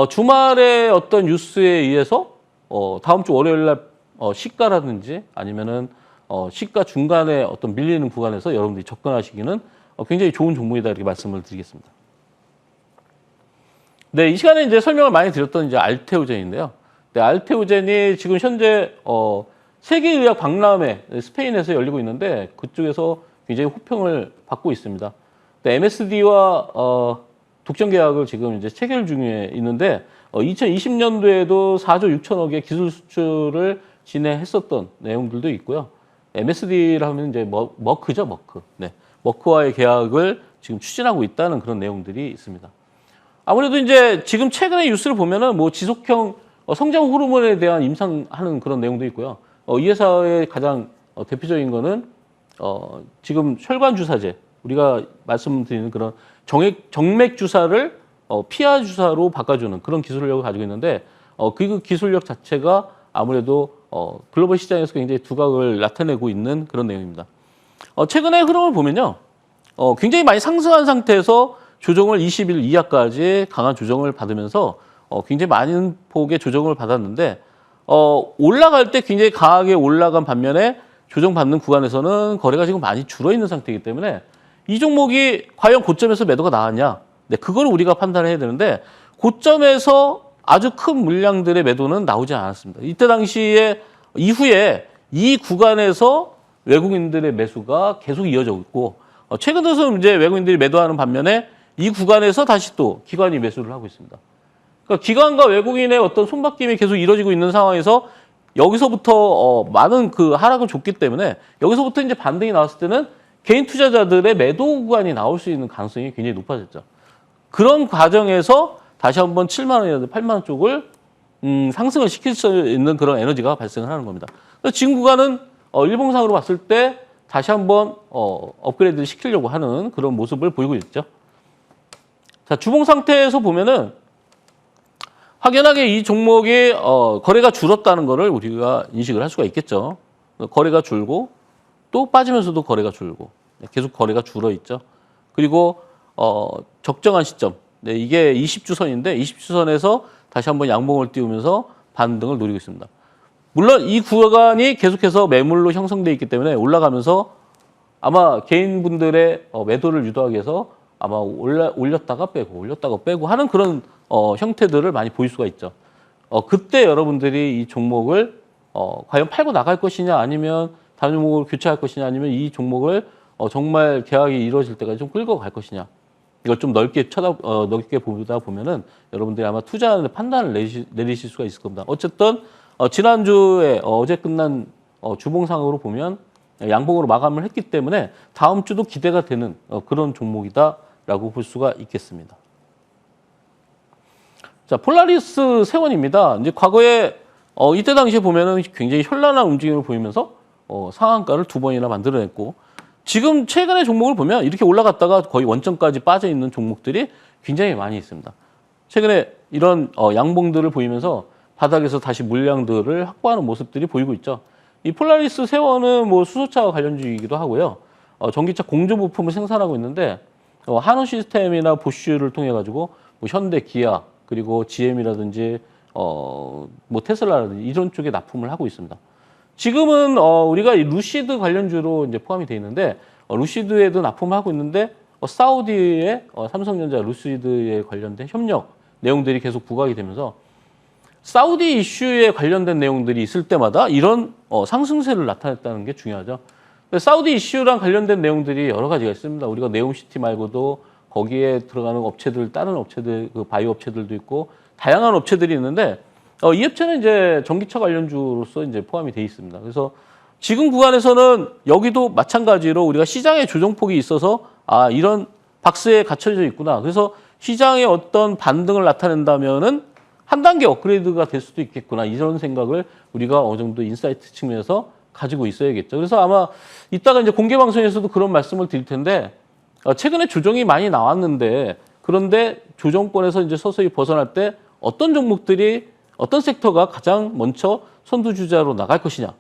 주말에 어떤 뉴스에 의해서 다음 주 월요일 날 시가라든지 아니면은 시가 중간에 어떤 밀리는 구간에서 여러분들이 접근하시기는 굉장히 좋은 종목이다 이렇게 말씀을 드리겠습니다. 네, 이 시간에 이제 설명을 많이 드렸던 이제 알테오젠인데요. 네, 알테오젠이 지금 현재 세계의학 박람회 스페인에서 열리고 있는데 그쪽에서 굉장히 호평을 받고 있습니다. 네, MSD와 독점 계약을 지금 이제 체결 중에 있는데 2020년도에도 4조 6천억의 기술 수출을 진행했었던 내용들도 있고요. MSD라 하면 이제 머크죠, 머크. 네, 머크와의 계약을 지금 추진하고 있다는 그런 내용들이 있습니다. 아무래도 이제 지금 최근의 뉴스를 보면은 뭐 지속형 성장 호르몬에 대한 임상하는 그런 내용도 있고요. 이 회사의 가장 대표적인 거는 지금 혈관 주사제 우리가 말씀드리는 그런 정맥 주사를 피하 주사로 바꿔주는 그런 기술력을 가지고 있는데 그 기술력 자체가 아무래도 글로벌 시장에서 굉장히 두각을 나타내고 있는 그런 내용입니다. 최근의 흐름을 보면요, 굉장히 많이 상승한 상태에서 조정을 20일 이하까지 강한 조정을 받으면서 굉장히 많은 폭의 조정을 받았는데 올라갈 때 굉장히 강하게 올라간 반면에 조정받는 구간에서는 거래가 지금 많이 줄어 있는 상태이기 때문에 이 종목이 과연 고점에서 매도가 나왔냐? 네, 그걸 우리가 판단을 해야 되는데 고점에서 아주 큰 물량들의 매도는 나오지 않았습니다. 이때 당시에 이후에 이 구간에서 외국인들의 매수가 계속 이어져 있고 최근 들어서 이제 외국인들이 매도하는 반면에 이 구간에서 다시 또 기관이 매수를 하고 있습니다. 그러니까 기관과 외국인의 어떤 손바뀜이 계속 이루어지고 있는 상황에서 여기서부터 많은 그 하락을 줬기 때문에 여기서부터 이제 반등이 나왔을 때는 개인 투자자들의 매도 구간이 나올 수 있는 가능성이 굉장히 높아졌죠. 그런 과정에서 다시 한번 7만 원이라든지 8만 원 쪽을 상승을 시킬 수 있는 그런 에너지가 발생을 하는 겁니다. 그래서 지금 구간은 일봉상으로 봤을 때 다시 한번 업그레이드를 시키려고 하는 그런 모습을 보이고 있죠. 자, 주봉 상태에서 보면은 확연하게 이 종목이 거래가 줄었다는 것을 우리가 인식을 할 수가 있겠죠. 거래가 줄고 또 빠지면서도 거래가 줄고 계속 거래가 줄어 있죠. 그리고 적정한 시점, 네, 이게 20주선인데 20주선에서 다시 한번 양봉을 띄우면서 반등을 노리고 있습니다. 물론 이 구간이 계속해서 매물로 형성되어 있기 때문에 올라가면서 아마 개인분들의 매도를 유도하기 위해서 아마 올렸다가 빼고 하는 그런 형태들을 많이 보일 수가 있죠. 그때 여러분들이 이 종목을 과연 팔고 나갈 것이냐 아니면 다른 종목을 교체할 것이냐 아니면 이 종목을 정말 계약이 이루어질 때까지 좀 끌고 갈 것이냐. 이걸 좀 넓게 넓게 보다 보면은 여러분들이 아마 투자하는 판단을 내리실 수가 있을 겁니다. 어쨌든 지난주에 어제 끝난 주봉상으로 보면 양봉으로 마감을 했기 때문에 다음 주도 기대가 되는 그런 종목이다라고 볼 수가 있겠습니다. 자, 폴라리스 세원입니다. 이제 과거에 이때 당시에 보면은 굉장히 현란한 움직임을 보이면서 상한가를 2번이나 만들어냈고 지금 최근의 종목을 보면 이렇게 올라갔다가 거의 원점까지 빠져 있는 종목들이 굉장히 많이 있습니다. 최근에 이런 양봉들을 보이면서 바닥에서 다시 물량들을 확보하는 모습들이 보이고 있죠. 이 폴라리스 세원은 뭐 수소차와 관련주이기도 하고요. 전기차 공조 부품을 생산하고 있는데 한우 시스템이나 보쉬를 통해 가지고 뭐 현대, 기아 그리고 GM이라든지 뭐 테슬라라든지 이런 쪽에 납품을 하고 있습니다. 지금은 우리가 이 루시드 관련주로 이제 포함이 되어 있는데 루시드에도 납품하고 있는데 사우디의 삼성전자 루시드에 관련된 협력 내용들이 계속 부각이 되면서 사우디 이슈에 관련된 내용들이 있을 때마다 이런 상승세를 나타냈다는 게 중요하죠. 사우디 이슈랑 관련된 내용들이 여러 가지가 있습니다. 우리가 네옴시티 말고도 거기에 들어가는 업체들, 다른 업체들, 그 바이오 업체들도 있고 다양한 업체들이 있는데 이 업체는 이제 전기차 관련주로서 이제 포함이 돼 있습니다. 그래서 지금 구간에서는 여기도 마찬가지로 우리가 시장의 조정폭이 있어서 이런 박스에 갇혀져 있구나. 그래서 시장의 어떤 반등을 나타낸다면은 한 단계 업그레이드가 될 수도 있겠구나. 이런 생각을 우리가 어느 정도 인사이트 측면에서 가지고 있어야겠죠. 그래서 아마 이따가 이제 공개 방송에서도 그런 말씀을 드릴 텐데 최근에 조정이 많이 나왔는데 그런데 조정권에서 이제 서서히 벗어날 때 어떤 종목들이 어떤 섹터가 가장 먼저 선두주자로 나갈 것이냐.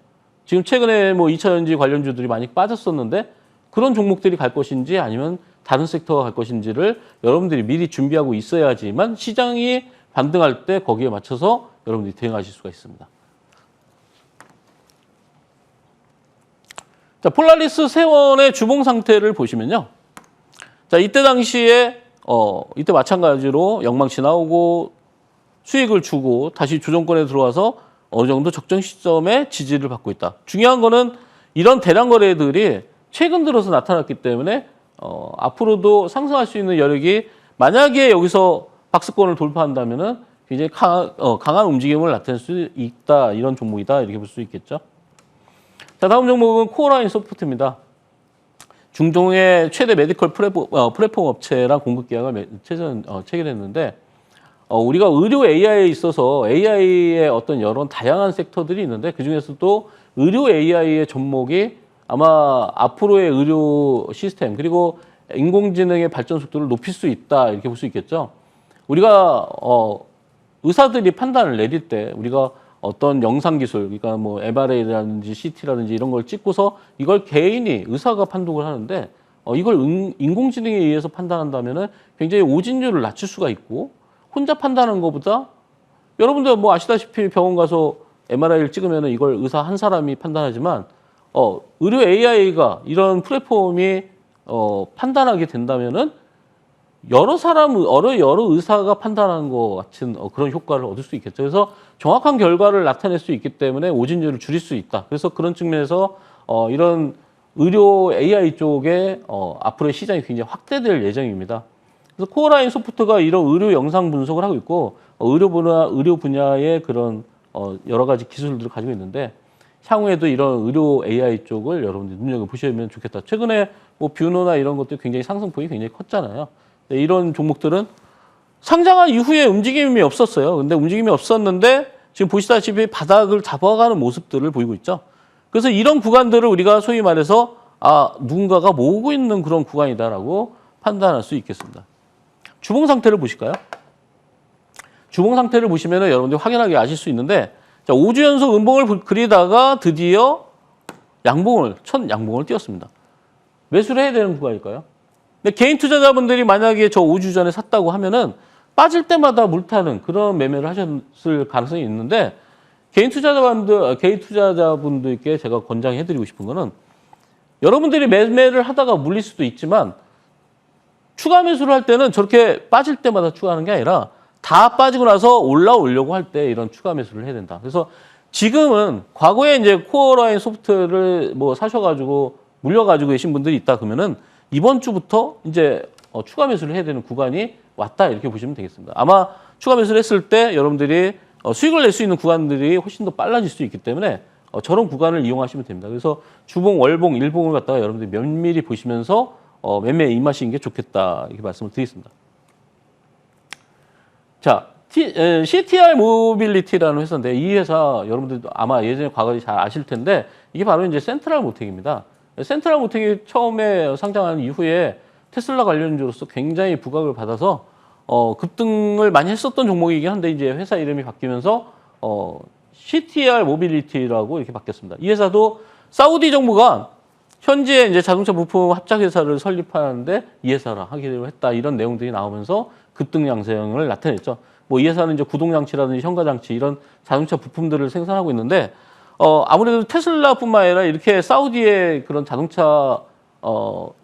지금 최근에 뭐 2차전지 관련주들이 많이 빠졌었는데 그런 종목들이 갈 것인지 아니면 다른 섹터가 갈 것인지를 여러분들이 미리 준비하고 있어야지만 시장이 반등할 때 거기에 맞춰서 여러분들이 대응하실 수가 있습니다. 자, 폴라리스 세원의 주봉 상태를 보시면요. 자, 이때 당시에 이때 마찬가지로 영망치 나오고 수익을 주고 다시 조정권에 들어와서 어느 정도 적정 시점에 지지를 받고 있다. 중요한 거는 이런 대량 거래들이 최근 들어서 나타났기 때문에 앞으로도 상승할 수 있는 여력이 만약에 여기서 박스권을 돌파한다면은 굉장히 강한 움직임을 나타낼 수 있다. 이런 종목이다. 이렇게 볼 수 있겠죠. 자, 다음 종목은 코어라인 소프트입니다. 중동의 최대 메디컬 플랫폼 업체랑 공급 계약을 체결했는데 우리가 의료 AI에 있어서 AI의 어떤 여러 다양한 섹터들이 있는데 그중에서도 의료 AI의 접목이 아마 앞으로의 의료 시스템 그리고 인공지능의 발전 속도를 높일 수 있다 이렇게 볼 수 있겠죠. 우리가 의사들이 판단을 내릴 때 우리가 어떤 영상 기술, 그러니까 뭐 MRA라든지 CT라든지 이런 걸 찍고서 이걸 개인이 의사가 판독을 하는데 이걸 인공지능에 의해서 판단한다면은 굉장히 오진율을 낮출 수가 있고 혼자 판단하는 것보다 여러분들 뭐 아시다시피 병원 가서 MRI를 찍으면은 이걸 의사 한 사람이 판단하지만 의료 AI가 이런 플랫폼이 판단하게 된다면은 여러 의사가 판단하는 것 같은 그런 효과를 얻을 수 있겠죠. 그래서 정확한 결과를 나타낼 수 있기 때문에 오진율을 줄일 수 있다. 그래서 그런 측면에서 이런 의료 AI 쪽에 앞으로의 시장이 굉장히 확대될 예정입니다. 그래서 코어라인 소프트가 이런 의료 영상 분석을 하고 있고 의료 분야의 그런 여러 가지 기술들을 가지고 있는데 향후에도 이런 의료 AI 쪽을 여러분들이 눈여겨보시면 좋겠다. 최근에 뭐 뷰노나 이런 것도 굉장히 상승폭이 굉장히 컸잖아요. 이런 종목들은 상장한 이후에 움직임이 없었어요. 근데 움직임이 없었는데 지금 보시다시피 바닥을 잡아가는 모습들을 보이고 있죠. 그래서 이런 구간들을 우리가 소위 말해서 누군가가 모으고 있는 그런 구간이다라고 판단할 수 있겠습니다. 주봉 상태를 보실까요? 주봉 상태를 보시면 여러분들이 확연하게 아실 수 있는데 자, 5주 연속 음봉을 그리다가 드디어 첫 양봉을 띄웠습니다. 매수를 해야 되는 구간일까요? 근데 개인 투자자분들이 만약에 저 5주 전에 샀다고 하면은 빠질 때마다 물타는 그런 매매를 하셨을 가능성이 있는데 개인 투자자분들께 제가 권장해드리고 싶은 거는 여러분들이 매매를 하다가 물릴 수도 있지만 추가 매수를 할 때는 저렇게 빠질 때마다 추가하는 게 아니라 다 빠지고 나서 올라오려고 할 때 이런 추가 매수를 해야 된다. 그래서 지금은 과거에 이제 코어라인 소프트를 뭐 사셔가지고 물려가지고 계신 분들이 있다 그러면은 이번 주부터 이제 추가 매수를 해야 되는 구간이 왔다 이렇게 보시면 되겠습니다. 아마 추가 매수를 했을 때 여러분들이 수익을 낼 수 있는 구간들이 훨씬 더 빨라질 수 있기 때문에 저런 구간을 이용하시면 됩니다. 그래서 주봉, 월봉, 일봉을 갖다가 여러분들이 면밀히 보시면서 매매에 임하시는 게 좋겠다 이렇게 말씀을 드리겠습니다. 자, CTR 모빌리티라는 회사인데 이 회사 여러분들도 아마 예전에 과거에 잘 아실 텐데 이게 바로 이제 센트럴 모텍입니다. 센트럴 모텍이 처음에 상장한 이후에 테슬라 관련주로서 굉장히 부각을 받아서 급등을 많이 했었던 종목이긴 한데 이제 회사 이름이 바뀌면서 CTR 모빌리티라고 이렇게 바뀌었습니다. 이 회사도 사우디 정부가 현재 이제 자동차 부품 합작 회사를 설립하는데 이 회사라 하기로 했다 이런 내용들이 나오면서 급등 양상을 나타냈죠. 뭐 이 회사는 이제 구동장치라든지 현가장치 이런 자동차 부품들을 생산하고 있는데 아무래도 테슬라뿐만 아니라 이렇게 사우디의 그런 자동차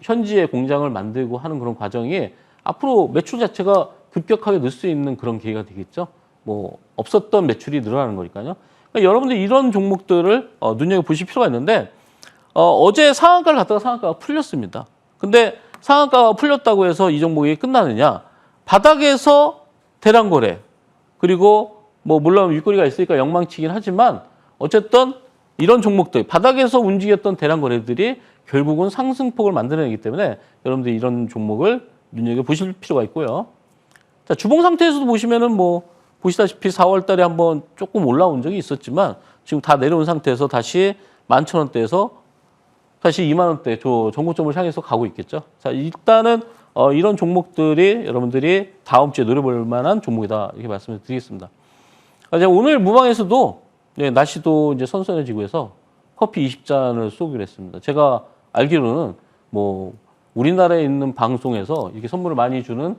현지의 공장을 만들고 하는 그런 과정이 앞으로 매출 자체가 급격하게 늘 수 있는 그런 기회가 되겠죠. 뭐 없었던 매출이 늘어나는 거니까요. 그러니까 여러분들 이런 종목들을 눈여겨보실 필요가 있는데 어제 상한가를 갔다가 상한가가 풀렸습니다. 근데 상한가가 풀렸다고 해서 이 종목이 끝나느냐? 바닥에서 대량 거래 그리고 뭐 물론 윗꼬리가 있으니까 영망치긴 하지만 어쨌든 이런 종목들 바닥에서 움직였던 대량 거래들이 결국은 상승폭을 만들어내기 때문에 여러분들 이런 종목을 눈여겨보실 필요가 있고요. 자, 주봉 상태에서도 보시면은 뭐 보시다시피 4월 달에 한번 조금 올라온 적이 있었지만 지금 다 내려온 상태에서 다시 11,000원대에서 다시 2만 원대 전고점을 향해서 가고 있겠죠. 자, 일단은 이런 종목들이 여러분들이 다음 주에 노려볼 만한 종목이다 이렇게 말씀을 드리겠습니다. 제가 오늘 무방에서도 날씨도 이제 선선해지고 해서 커피 20잔을 쏘기로 했습니다. 제가 알기로는 뭐 우리나라에 있는 방송에서 이렇게 선물을 많이 주는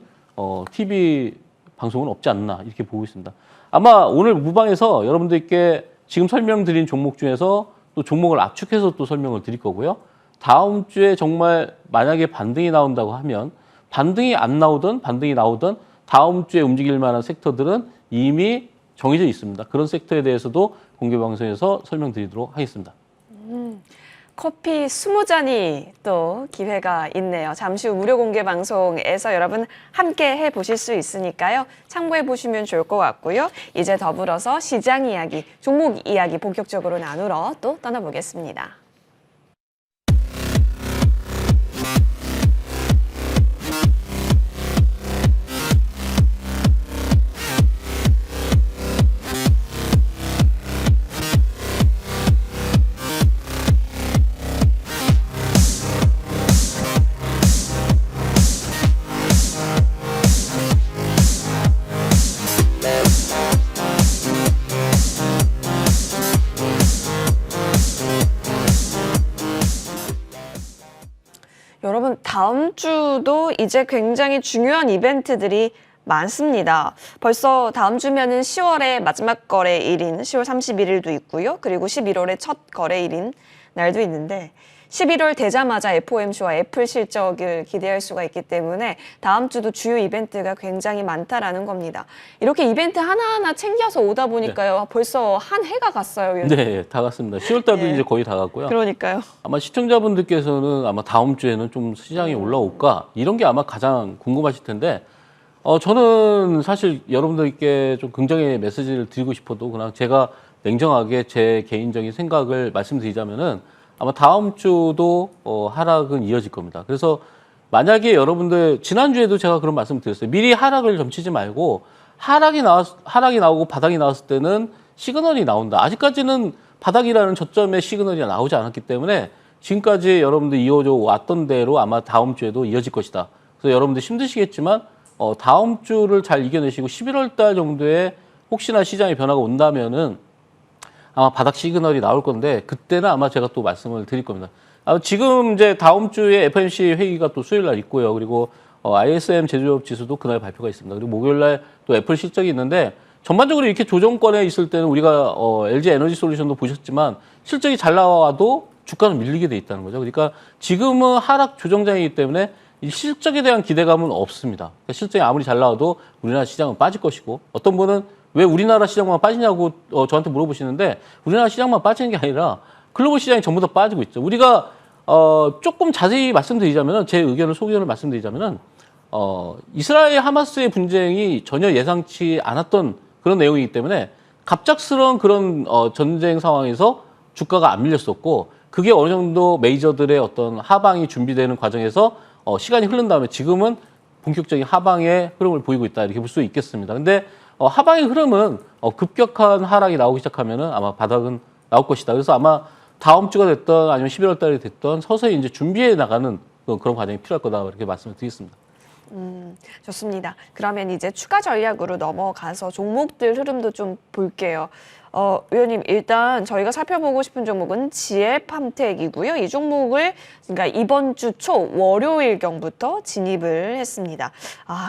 TV 방송은 없지 않나 이렇게 보고 있습니다. 아마 오늘 무방에서 여러분들께 지금 설명드린 종목 중에서 또 종목을 압축해서 또 설명을 드릴 거고요. 다음 주에 정말 만약에 반등이 나온다고 하면 반등이 안 나오든 반등이 나오든 다음 주에 움직일 만한 섹터들은 이미 정해져 있습니다. 그런 섹터에 대해서도 공개 방송에서 설명드리도록 하겠습니다. 커피 20잔이 또 기회가 있네요. 잠시 후 무료 공개 방송에서 여러분 함께 해보실 수 있으니까요. 참고해 보시면 좋을 것 같고요. 이제 더불어서 시장 이야기, 종목 이야기 본격적으로 나누러 또 떠나보겠습니다. 여러분 다음 주도 이제 굉장히 중요한 이벤트들이 많습니다. 벌써 다음 주면은 10월의 마지막 거래일인 10월 31일도 있고요. 그리고 11월의 첫 거래일인 날도 있는데 11월 되자마자 FOMC와 애플 실적을 기대할 수가 있기 때문에 다음 주도 주요 이벤트가 굉장히 많다라는 겁니다. 이렇게 이벤트 하나하나 챙겨서 오다 보니까요. 벌써 한 해가 갔어요. 네, 다 갔습니다. 10월 달도 네. 이제 거의 다 갔고요. 그러니까요. 아마 시청자분들께서는 아마 다음 주에는 좀 시장이 올라올까? 이런 게 아마 가장 궁금하실 텐데, 저는 사실 여러분들께 좀 긍정의 메시지를 드리고 싶어도 그냥 제가 냉정하게 제 개인적인 생각을 말씀드리자면은 아마 다음 주도 하락은 이어질 겁니다. 그래서 만약에 여러분들 지난주에도 제가 그런 말씀 드렸어요. 미리 하락을 점치지 말고 하락이 나오고 바닥이 나왔을 때는 시그널이 나온다. 아직까지는 바닥이라는 저점의 시그널이 나오지 않았기 때문에 지금까지 여러분들 이어져 왔던 대로 아마 다음 주에도 이어질 것이다. 그래서 여러분들 힘드시겠지만 다음 주를 잘 이겨내시고 11월 달 정도에 혹시나 시장의 변화가 온다면은 아마 바닥 시그널이 나올 건데 그때는 아마 제가 또 말씀을 드릴 겁니다. 지금 이제 다음 주에 FOMC 회의가 또 수요일 날 있고요. 그리고 ISM 제조업 지수도 그날 발표가 있습니다. 그리고 목요일 날 또 애플 실적이 있는데 전반적으로 이렇게 조정권에 있을 때는 우리가 LG 에너지 솔루션도 보셨지만 실적이 잘 나와도 주가는 밀리게 돼 있다는 거죠. 그러니까 지금은 하락 조정장이기 때문에 이 실적에 대한 기대감은 없습니다. 그러니까 실적이 아무리 잘 나와도 우리나라 시장은 빠질 것이고 어떤 분은 왜 우리나라 시장만 빠지냐고 저한테 물어보시는데 우리나라 시장만 빠지는 게 아니라 글로벌 시장이 전부 다 빠지고 있죠. 우리가 조금 자세히 말씀드리자면은 제 소견을 말씀드리자면은 이스라엘 하마스의 분쟁이 전혀 예상치 않았던 그런 내용이기 때문에 갑작스러운 그런 전쟁 상황에서 주가가 안 밀렸었고 그게 어느 정도 메이저들의 어떤 하방이 준비되는 과정에서 시간이 흐른 다음에 지금은 본격적인 하방의 흐름을 보이고 있다 이렇게 볼 수 있겠습니다. 근데 하방의 흐름은 급격한 하락이 나오기 시작하면은 아마 바닥은 나올 것이다. 그래서 아마 다음 주가 됐던 아니면 11월 달이 됐던 서서히 이제 준비해 나가는 그런 과정이 필요할 거다 이렇게 말씀을 드리겠습니다. 좋습니다. 그러면 이제 추가 전략으로 넘어가서 종목들 흐름도 좀 볼게요. 위원님 일단 저희가 살펴보고 싶은 종목은 지엘팜텍이고요. 이 종목을 그러니까 이번 주 초 월요일경부터 진입을 했습니다.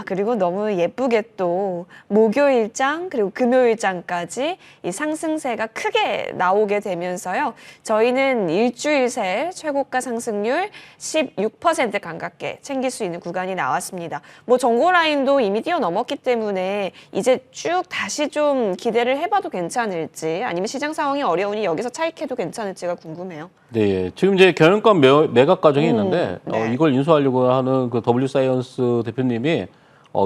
그리고 너무 예쁘게 또 목요일장 그리고 금요일장까지 이 상승세가 크게 나오게 되면서요. 저희는 일주일 새 최고가 상승률 16% 가깝게 챙길 수 있는 구간이 나왔습니다. 뭐 정고 라인도 이미 뛰어넘었기 때문에 이제 쭉 다시 좀 기대를 해봐도 괜찮을지 아니면 시장 상황이 어려우니 여기서 차익해도 괜찮을지가 궁금해요. 네, 지금 이제 경영권 매각 과정이 있는데 네. 이걸 인수하려고 하는 그 W사이언스 대표님이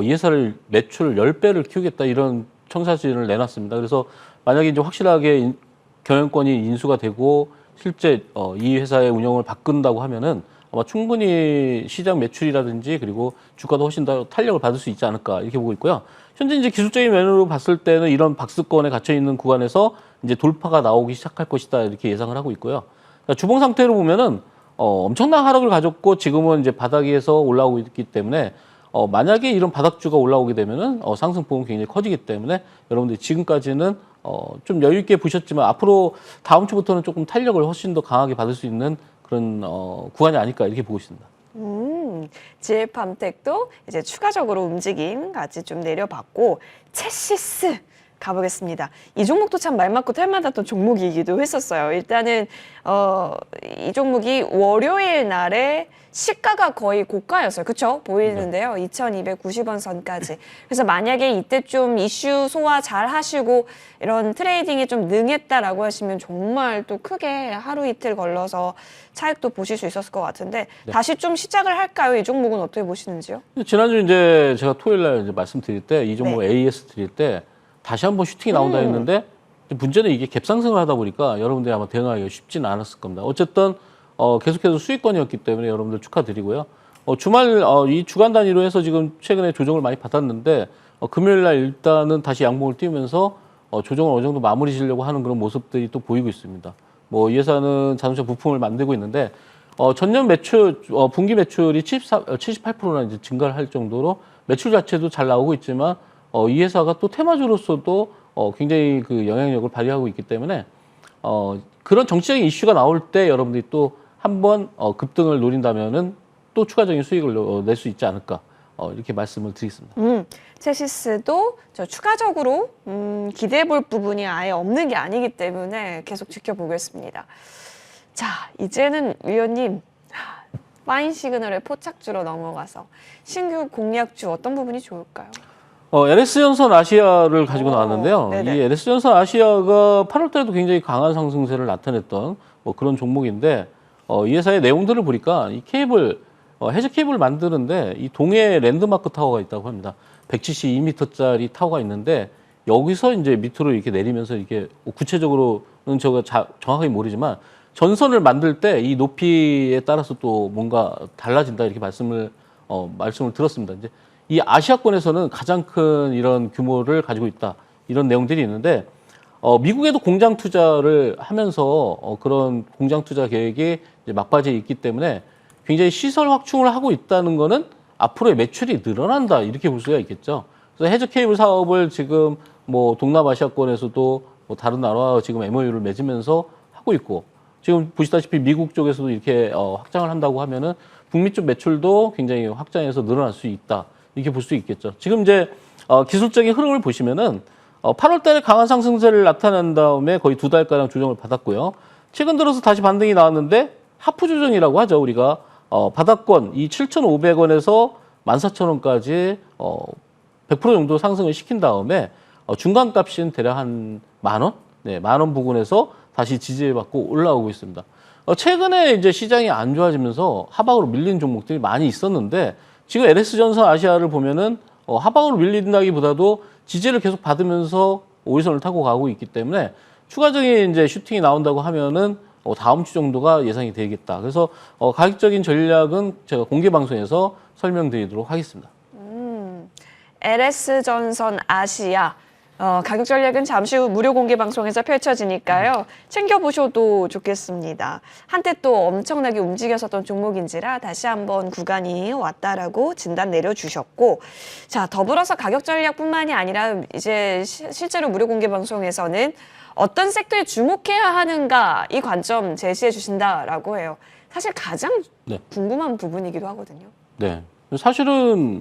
이 회사를 매출 10배를 키우겠다 이런 청사진을 내놨습니다. 그래서 만약에 이제 확실하게 경영권이 인수가 되고 실제 이 회사의 운영을 바꾼다고 하면은 아마 충분히 시장 매출이라든지 그리고 주가도 훨씬 더 탄력을 받을 수 있지 않을까 이렇게 보고 있고요. 현재 이제 기술적인 면으로 봤을 때는 이런 박스권에 갇혀 있는 구간에서 이제 돌파가 나오기 시작할 것이다 이렇게 예상을 하고 있고요. 그러니까 주봉 상태로 보면은 엄청난 하락을 가졌고 지금은 이제 바닥에서 올라오고 있기 때문에 만약에 이런 바닥주가 올라오게 되면은 상승폭은 굉장히 커지기 때문에 여러분들이 지금까지는 좀 여유 있게 보셨지만 앞으로 다음 주부터는 조금 탄력을 훨씬 더 강하게 받을 수 있는 그런 구간이 아닐까 이렇게 보고 있습니다. 지엘팜텍도 이제 추가적으로 움직임 같이 좀 내려봤고 체시스 가보겠습니다. 이 종목도 참 말 맞고 탈 맞았던 종목이기도 했었어요. 일단은 이 종목이 월요일 날에 시가가 거의 고가였어요. 그렇죠? 보이는데요. 2290원 선까지. 그래서 만약에 이때 좀 이슈 소화 잘 하시고 이런 트레이딩에 좀 능했다라고 하시면 정말 또 크게 하루 이틀 걸러서 차익도 보실 수 있었을 것 같은데 다시 좀 시작을 할까요? 이 종목은 어떻게 보시는지요? 지난주 이제 제가 토요일 날 이제 말씀드릴 때 이 종목 AS 드릴 때 다시 한번 슈팅이 나온다 했는데 문제는 이게 갭상승을 하다 보니까 여러분들이 아마 대응하기가 쉽지는 않았을 겁니다. 어쨌든 계속해서 수익권이었기 때문에 여러분들 축하드리고요. 주말 이 주간 단위로 해서 지금 최근에 조정을 많이 받았는데 금요일 날 일단은 다시 양봉을 띄우면서 조정을 어느 정도 마무리 지려고 하는 그런 모습들이 또 보이고 있습니다. 뭐 이 회사는 자동차 부품을 만들고 있는데 전년 매출 분기 매출이 78%나 이제 증가를 할 정도로 매출 자체도 잘 나오고 있지만 이 회사가 또 테마주로서도 굉장히 그 영향력을 발휘하고 있기 때문에 그런 정치적인 이슈가 나올 때 여러분들이 또 한번 급등을 노린다면은 또 추가적인 수익을 낼 수 있지 않을까 이렇게 말씀을 드리겠습니다. 체시스도 저 추가적으로 기대해 볼 부분이 아예 없는 게 아니기 때문에 계속 지켜보겠습니다. 자, 이제는 위원님 파인 시그널의 포착주로 넘어가서 신규 공략주 어떤 부분이 좋을까요? LS전선 아시아를 가지고 나왔는데요. 네네. 이 LS전선 아시아가 8월 달에도 굉장히 강한 상승세를 나타냈던 뭐 그런 종목인데 이 회사의 내용들을 보니까 이 케이블 해저 케이블을 만드는데 이 동해 랜드마크 타워가 있다고 합니다. 172m짜리 타워가 있는데 여기서 이제 밑으로 이렇게 내리면서 이게 구체적으로는 제가 정확하게 모르지만 전선을 만들 때 이 높이에 따라서 또 뭔가 달라진다 이렇게 말씀을 들었습니다. 이제 이 아시아권에서는 가장 큰 이런 규모를 가지고 있다 이런 내용들이 있는데 미국에도 공장 투자를 하면서 그런 공장 투자 계획이 이제 막바지에 있기 때문에 굉장히 시설 확충을 하고 있다는 거는 앞으로의 매출이 늘어난다 이렇게 볼 수가 있겠죠. 그래서 해저 케이블 사업을 지금 뭐 동남아시아권에서도 뭐 다른 나라와 지금 MOU를 맺으면서 하고 있고 지금 보시다시피 미국 쪽에서도 이렇게 확장을 한다고 하면은 북미 쪽 매출도 굉장히 확장해서 늘어날 수 있다 이렇게 볼 수 있겠죠. 지금 이제 기술적인 흐름을 보시면은 8월 달에 강한 상승세를 나타낸 다음에 거의 2달가량 조정을 받았고요. 최근 들어서 다시 반등이 나왔는데 하프 조정이라고 하죠. 우리가 바닥권 이 7,500원에서 14,000원까지 100% 정도 상승을 시킨 다음에 중간값인 대략 한 10,000원? 네, 10,000원 부근에서 다시 지지받고 올라오고 있습니다. 최근에 이제 시장이 안 좋아지면서 하방으로 밀린 종목들이 많이 있었는데 지금 LS전선 아시아를 보면은 하방으로 밀린다기보다도 지지를 계속 받으면서 5일선을 타고 가고 있기 때문에 추가적인 이제 슈팅이 나온다고 하면은 다음 주 정도가 예상이 되겠다. 그래서 가격적인 전략은 제가 공개 방송에서 설명드리도록 하겠습니다. LS전선 아시아 가격 전략은 잠시 후 무료 공개 방송에서 펼쳐지니까요. 챙겨보셔도 좋겠습니다. 한때 또 엄청나게 움직였었던 종목인지라 다시 한번 구간이 왔다라고 진단 내려주셨고 자 더불어서 가격 전략뿐만이 아니라 이제 실제로 무료 공개 방송에서는 어떤 섹터에 주목해야 하는가 이 관점 제시해 주신다라고 해요. 사실 가장 네. 궁금한 부분이기도 하거든요. 네. 사실은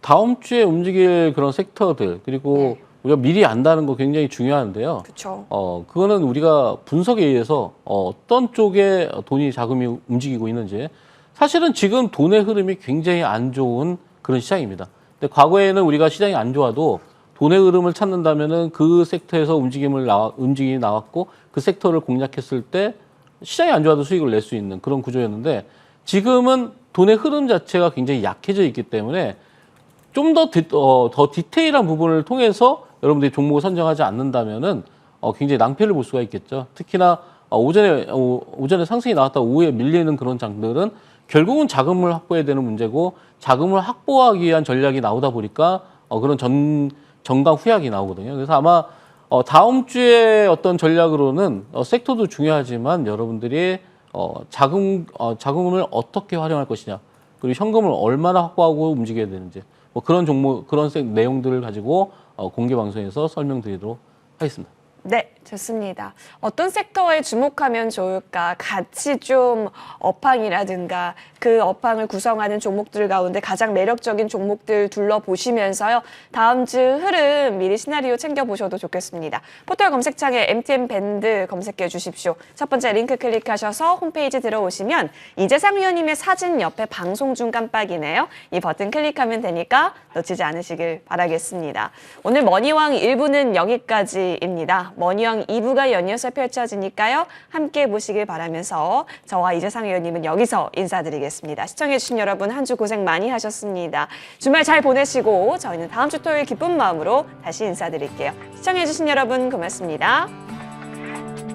다음 주에 움직일 그런 섹터들 그리고 네. 우리가 미리 안다는 거 굉장히 중요한데요. 그렇죠. 그거는 우리가 분석에 의해서 어떤 쪽에 돈이 자금이 움직이고 있는지 사실은 지금 돈의 흐름이 굉장히 안 좋은 그런 시장입니다. 근데 과거에는 우리가 시장이 안 좋아도 돈의 흐름을 찾는다면은 그 섹터에서 움직임이 나왔고 그 섹터를 공략했을 때 시장이 안 좋아도 수익을 낼 수 있는 그런 구조였는데 지금은 돈의 흐름 자체가 굉장히 약해져 있기 때문에 좀 더 디테일한 부분을 통해서 여러분들이 종목을 선정하지 않는다면은 굉장히 낭패를 볼 수가 있겠죠. 특히나 오전에 상승이 나왔다 오후에 밀리는 그런 장들은 결국은 자금을 확보해야 되는 문제고 자금을 확보하기 위한 전략이 나오다 보니까 그런 정강 후약이 나오거든요. 그래서 아마 다음 주에 어떤 전략으로는 섹터도 중요하지만 여러분들이 자금을 어떻게 활용할 것이냐 그리고 현금을 얼마나 확보하고 움직여야 되는지 뭐 그런 종목 그런 내용들을 가지고 공개 방송에서 설명드리도록 하겠습니다. 네, 좋습니다. 어떤 섹터에 주목하면 좋을까? 같이 좀 업황이라든가 그 업황을 구성하는 종목들 가운데 가장 매력적인 종목들 둘러보시면서요. 다음 주 흐름 미리 시나리오 챙겨보셔도 좋겠습니다. 포털 검색창에 MTN 밴드 검색해 주십시오. 첫 번째 링크 클릭하셔서 홈페이지 들어오시면 이재상 위원님의 사진 옆에 방송 중 깜빡이네요. 이 버튼 클릭하면 되니까 놓치지 않으시길 바라겠습니다. 오늘 머니왕 1부는 여기까지입니다. 머니왕 2부가 연이어서 펼쳐지니까요. 함께 보시길 바라면서 저와 이재상 위원님은 여기서 인사드리겠습니다. 시청해주신 여러분 한 주 고생 많이 하셨습니다. 주말 잘 보내시고 저희는 다음 주 토요일 기쁜 마음으로 다시 인사드릴게요. 시청해주신 여러분 고맙습니다.